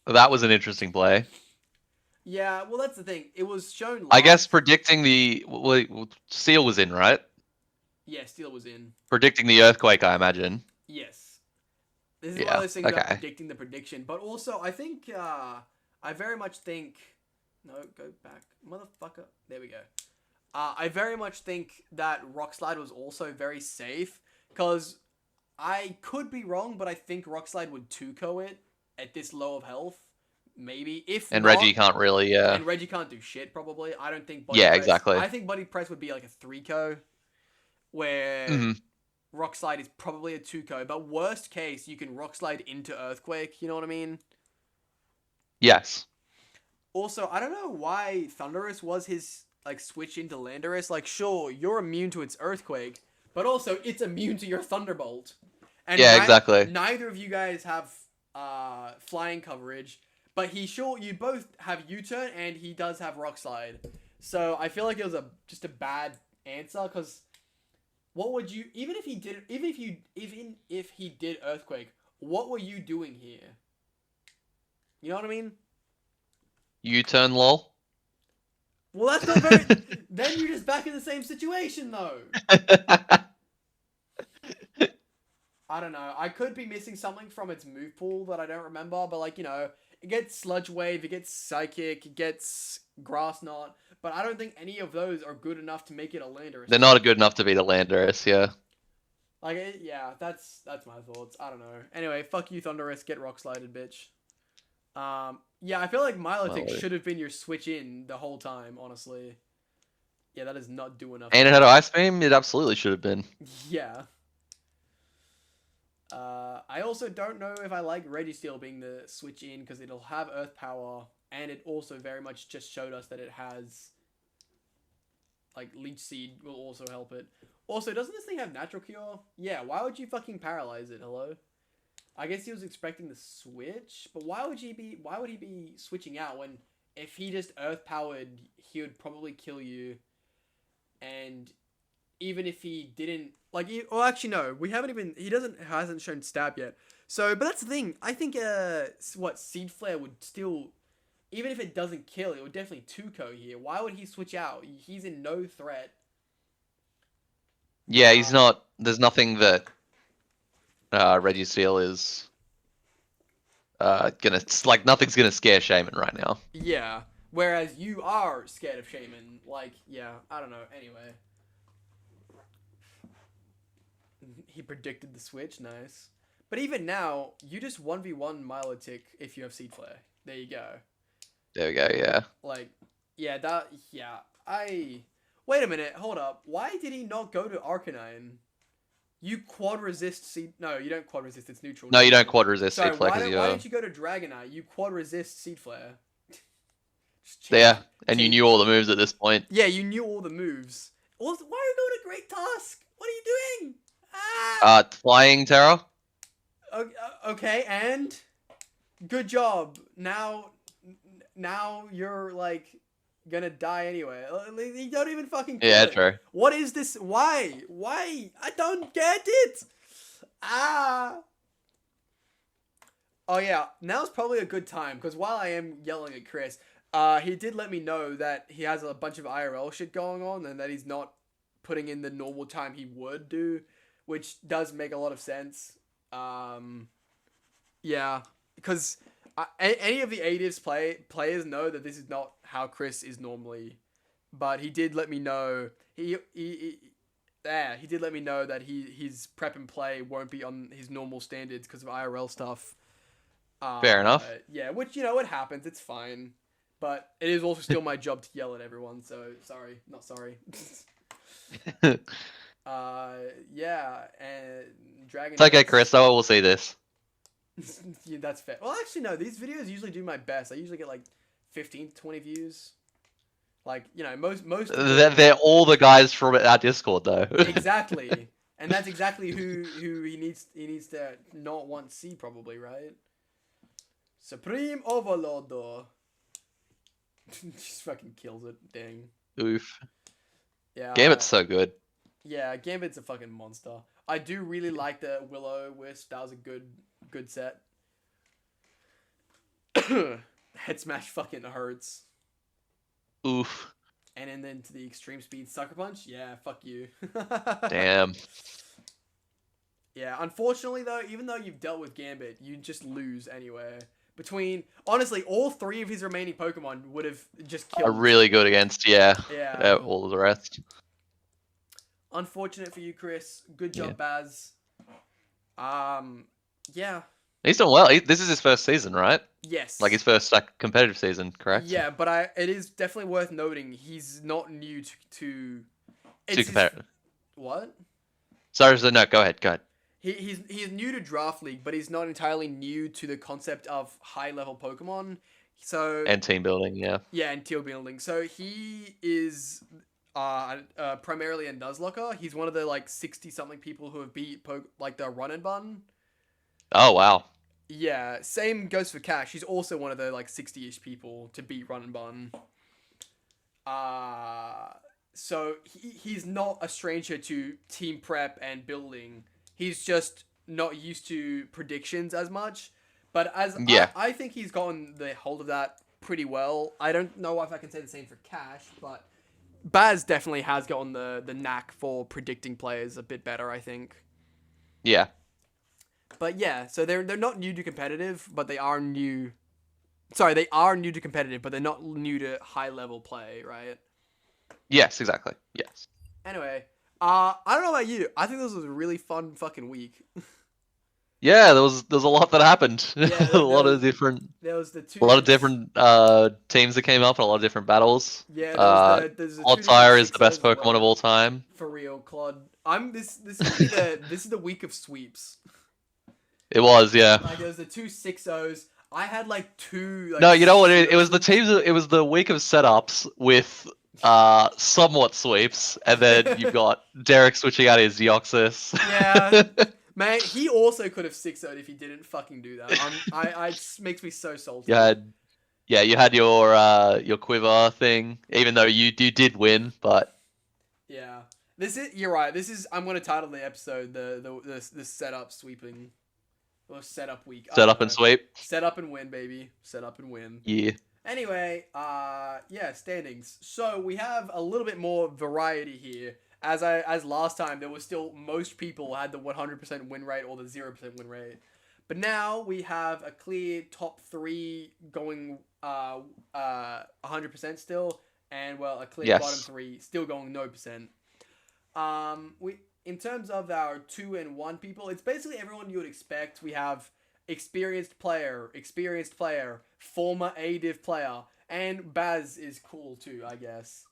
That was an interesting play.
Yeah, well, that's the thing. It was shown live.
I guess predicting Steel was in, right?
Yeah, Steel was in.
Predicting the Earthquake, I imagine.
Yes. This is one of those things about predicting the prediction. But also, I think, I very much think... No, go back. Motherfucker. There we go. I very much think that Rock Slide was also very safe. Because I could be wrong, but I think Rock Slide would 2-ko it at this low of health. Maybe. And
Reggie can't really,
And Reggie can't do shit, probably. I don't think Body Press...
exactly.
I think Body Press would be like a 3-ko. Where... Rock Slide is probably a 2-ko, but worst case, you can Rock Slide into Earthquake, you know what I mean?
Yes.
Also, I don't know why Thundurus was his, switch into Landorus. Sure, you're immune to its Earthquake, but also, it's immune to your Thunderbolt. And
exactly.
Neither of you guys have, flying coverage, but you both have U-turn, and he does have Rock Slide. So, I feel like it was just a bad answer, because... What would you if he did Earthquake, what were you doing here? You know what I mean?
U-turn, lol.
Well, that's not very... Then you're just back in the same situation, though. I don't know. I could be missing something from its move pool that I don't remember, but it gets Sludge Wave, it gets Psychic, it gets Grass Knot, but I don't think any of those are good enough to make it a Landorus.
They're not good enough to beat a Landorus, yeah.
That's my thoughts. I don't know. Anyway, fuck you, Thundurus. Get Rock Slided, bitch. I feel like Milotic should have been your switch in the whole time, honestly. Yeah, that does not do enough.
And it had Ice Beam? It absolutely should have been.
Yeah. I also don't know if I like Registeel being the switch in, because it'll have Earth Power, and it also very much just showed us that it has, Leech Seed will also help it. Also, doesn't this thing have Natural Cure? Yeah, why would you fucking paralyze it, hello? I guess he was expecting the switch, but why would he be switching out when, if he just Earth Powered, he would probably kill you, and even if he didn't, actually no, hasn't shown stab yet. So, but that's the thing, I think, Seed Flare would still, even if it doesn't kill, it would definitely 2-ko here. Why would he switch out? He's in no threat.
Yeah, he's not, there's nothing that, Registeel is, nothing's gonna scare Shaman right now.
Yeah, whereas you are scared of Shaman, I don't know, anyway. He predicted the switch, nice. But even now, you just 1v1 Milotic if you have Seed Flare. There you go.
There we go. Yeah.
Like, yeah, Wait a minute, hold up. Why did he not go to Arcanine? You quad resist Seed... No, you don't quad resist, it's neutral.
No, you don't quad resist
Sorry,
Seed Flare
why
because
didn't you go to Dragonite? You quad resist Seed Flare.
And you knew all the moves at this point.
Yeah, you knew all the moves. Also, why are you going to Great Tusk? What are you doing?
Flying Terror.
Okay, and good job. Now you're like gonna die anyway. You don't even fucking kill it.
True.
What is this? Why? I don't get it. Oh yeah, now's probably a good time because while I am yelling at Chris, he did let me know that he has a bunch of IRL shit going on and that he's not putting in the normal time he would do, which does make a lot of sense. Yeah, because any of the ADIVs players know that this is not how Chris is normally, but he did let me know he did let me know that his prep and play won't be on his normal standards because of IRL stuff.
Fair enough.
Yeah, which it happens. It's fine, but it is also still my job to yell at everyone. So sorry, not sorry. Yeah, and Dragon.
It's okay, Chris. No one will see this.
Yeah, that's fair. Well, actually, no. These videos usually do my best. I usually get like 15 to 20 views. Like, most.
They're all the guys from our Discord, though.
Exactly, and that's exactly who he needs to not want to see, probably, right? Supreme Overlord. Just fucking kills it. Dang.
Oof.
Yeah.
Gambit's so good.
Yeah, Gambit's a fucking monster. I do really like the Will-O-Wisp. That was a good set. Head smash fucking hurts.
Oof.
And then to the extreme speed Sucker Punch. Yeah, fuck you.
Damn.
Yeah, unfortunately though, even though you've dealt with Gambit, you just lose anyway. Honestly, all three of his remaining Pokemon would have just killed.
Are really good against all of the rest.
Unfortunate for you, Chris. Good job, Baz. Yeah.
He's done well. This is his first season, right?
Yes.
Like his first competitive season, correct?
Yeah, but it is definitely worth noting he's not new to
competitive.
What?
Sorry, no, go ahead.
He's new to Draft League, but he's not entirely new to the concept of high level Pokemon. So
and team building, yeah.
Yeah, and team building. So he is primarily a Nuzlocke. He's one of the like 60 something people who have beat the Run and Bun.
Oh wow.
Yeah, same goes for Cash. He's also one of the like 60-ish people to beat Run and Bun. So he's not a stranger to team prep and building. He's just not used to predictions as much. But I think he's gotten the hold of that pretty well. I don't know if I can say the same for Cash, but Baz definitely has gotten the knack for predicting players a bit better, I think.
Yeah.
But yeah, so they're not new to competitive, but they are new. Sorry, they are new to competitive, but they're not new to high level play, right?
Yes, exactly. Yes.
Anyway, I don't know about you. I think this was a really fun fucking week.
Yeah, there was a lot that happened.
Yeah,
a lot of different teams that came up and a lot of different battles.
Yeah, there's the
Altaria is the best Pokemon of all time.
For real, Claude. This is the week of sweeps.
It was, yeah.
Like there was the 2 6-0s. I had like 2. Like,
no, you know what? It was the teams. It was the week of setups with somewhat sweeps, and then you've got Derek switching out his Deoxys.
Yeah. Man, he also could have 6-0'd if he didn't fucking do that. It just makes me so salty.
You had your quiver thing, even though you did win, but
yeah, you're right. I'm gonna title the episode the setup sweeping, or setup week.
Setup and sweep.
Set up and win, baby. Set up and win.
Yeah.
Anyway, standings. So we have a little bit more variety here. As last time, there was still most people had the 100% win rate or the 0% win rate. But now we have a clear top 3 going 100% still, and a clear bottom 3 still going 0%. In terms of our 2 and 1 people, it's basically everyone you would expect. We have experienced player, former ADIV player, And Baz is cool too, I guess.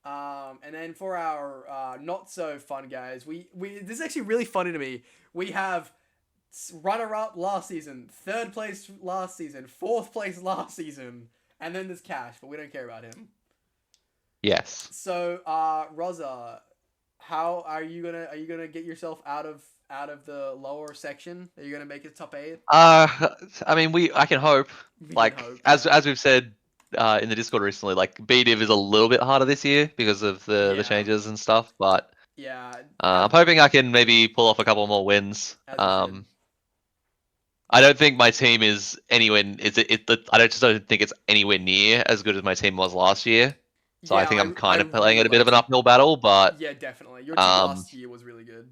And then for our not so fun guys, we this is actually really funny to me. We have runner up last season, third place last season, fourth place last season, and then there's Cash, but we don't care about him.
Yes.
So, Rosa, how are you gonna get yourself out of the lower section? Are you gonna make it top 8?
I mean, I can hope.
We
Like
can hope,
as
yeah.
as we've said in the Discord recently, like B-Div is a little bit harder this year because of the
Yeah.
changes and stuff. But
Yeah,
I'm hoping I can maybe pull off a couple more wins.
as you should.
I don't think my team is anywhere. Just don't think it's anywhere near as good as my team was last year. So I
Yeah,
think I'm kind of playing
really
at a bit of an
liked
uphill battle, but
Yeah, definitely. Your team last year was really good.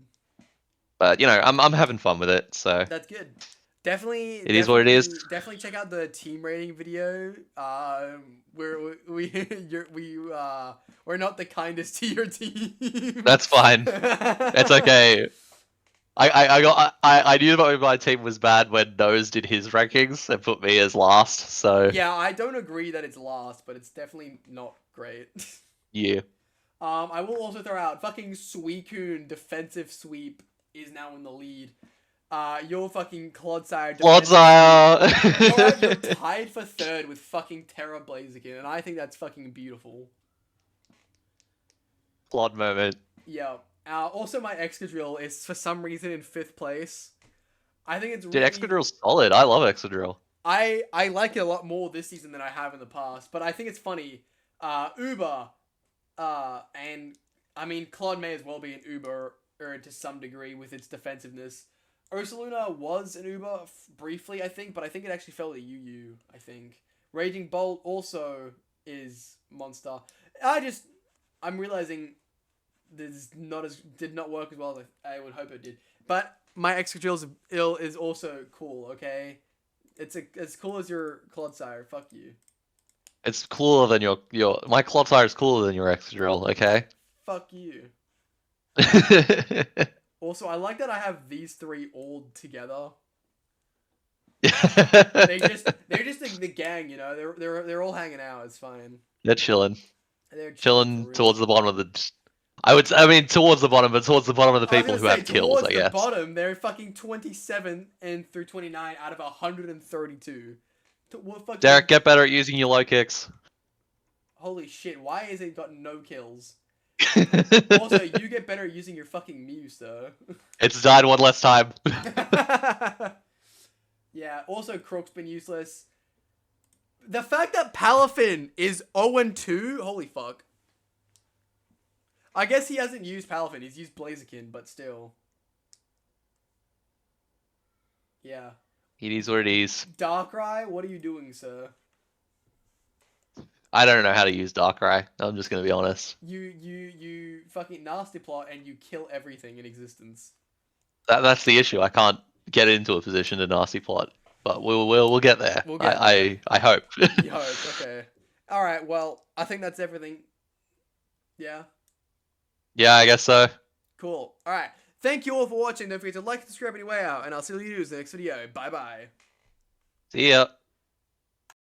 you know, I'm having fun with it. So
That's good. Definitely,
it is what it is.
Definitely check out the team rating video. We're not the kindest to your team.
That's fine. It's okay. I knew my team was bad when Nose did his rankings and put me as last. So
yeah, I don't agree that it's last, but it's definitely not great.
yeah.
I will also throw out fucking Suicune defensive sweep is now in the lead. Your fucking Clodsire.
Clodsire.
You're tied for third with fucking Terra Blaziken, and I think that's fucking beautiful.
Plod moment.
Yeah. Also, my Excadrill is for some reason in 5th place. I think it's
Dude,
really...
Excadrill's solid. I love Excadrill.
I like it a lot more this season than I have in the past, but I think it's funny. Uber, and I mean, Claude may as well be an Uber to some degree with its defensiveness. Ursaluna was an Uber briefly, I think, but I think it actually fell to UU, I think. Raging Bolt also is monster. I'm realizing this did not work as well as I would hope it did. But my Excadrill's is also cool, okay? It's as cool as your Clodsire. Fuck you.
It's cooler than your my Clodsire is cooler than your Excadrill, okay?
Fuck you. Also, I like that I have these 3 all together. They're just the gang, you know. They're all hanging out. It's fine.
They're chilling.
They're
chilling towards the bottom of the. I mean towards the bottom, but towards the bottom of the people who have kills. I guess.
Towards the bottom, they're fucking 27 and through 29 out of 132.
Derek, get better at using your low kicks.
Holy shit! Why has it got no kills? Also, you get better at using your fucking Muse, though.
It's died one less time.
Yeah, also Croak's been useless. The fact that Palafin is 0-2, holy fuck. I guess he hasn't used Palafin, he's used Blaziken, but still. Yeah.
It is what it is.
Darkrai, what are you doing, sir?
I don't know how to use Darkrai. I'm just gonna be honest.
You fucking nasty plot and you kill everything in existence.
That's the issue. I can't get into a position to nasty plot, but we'll get there.
We'll get there.
I hope.
You hope. Okay. All right. Well, I think that's everything. Yeah.
Yeah, I guess so.
Cool. All right. Thank you all for watching. Don't forget to like, subscribe, anyway out, and I'll see you in the next video. Bye bye.
See ya.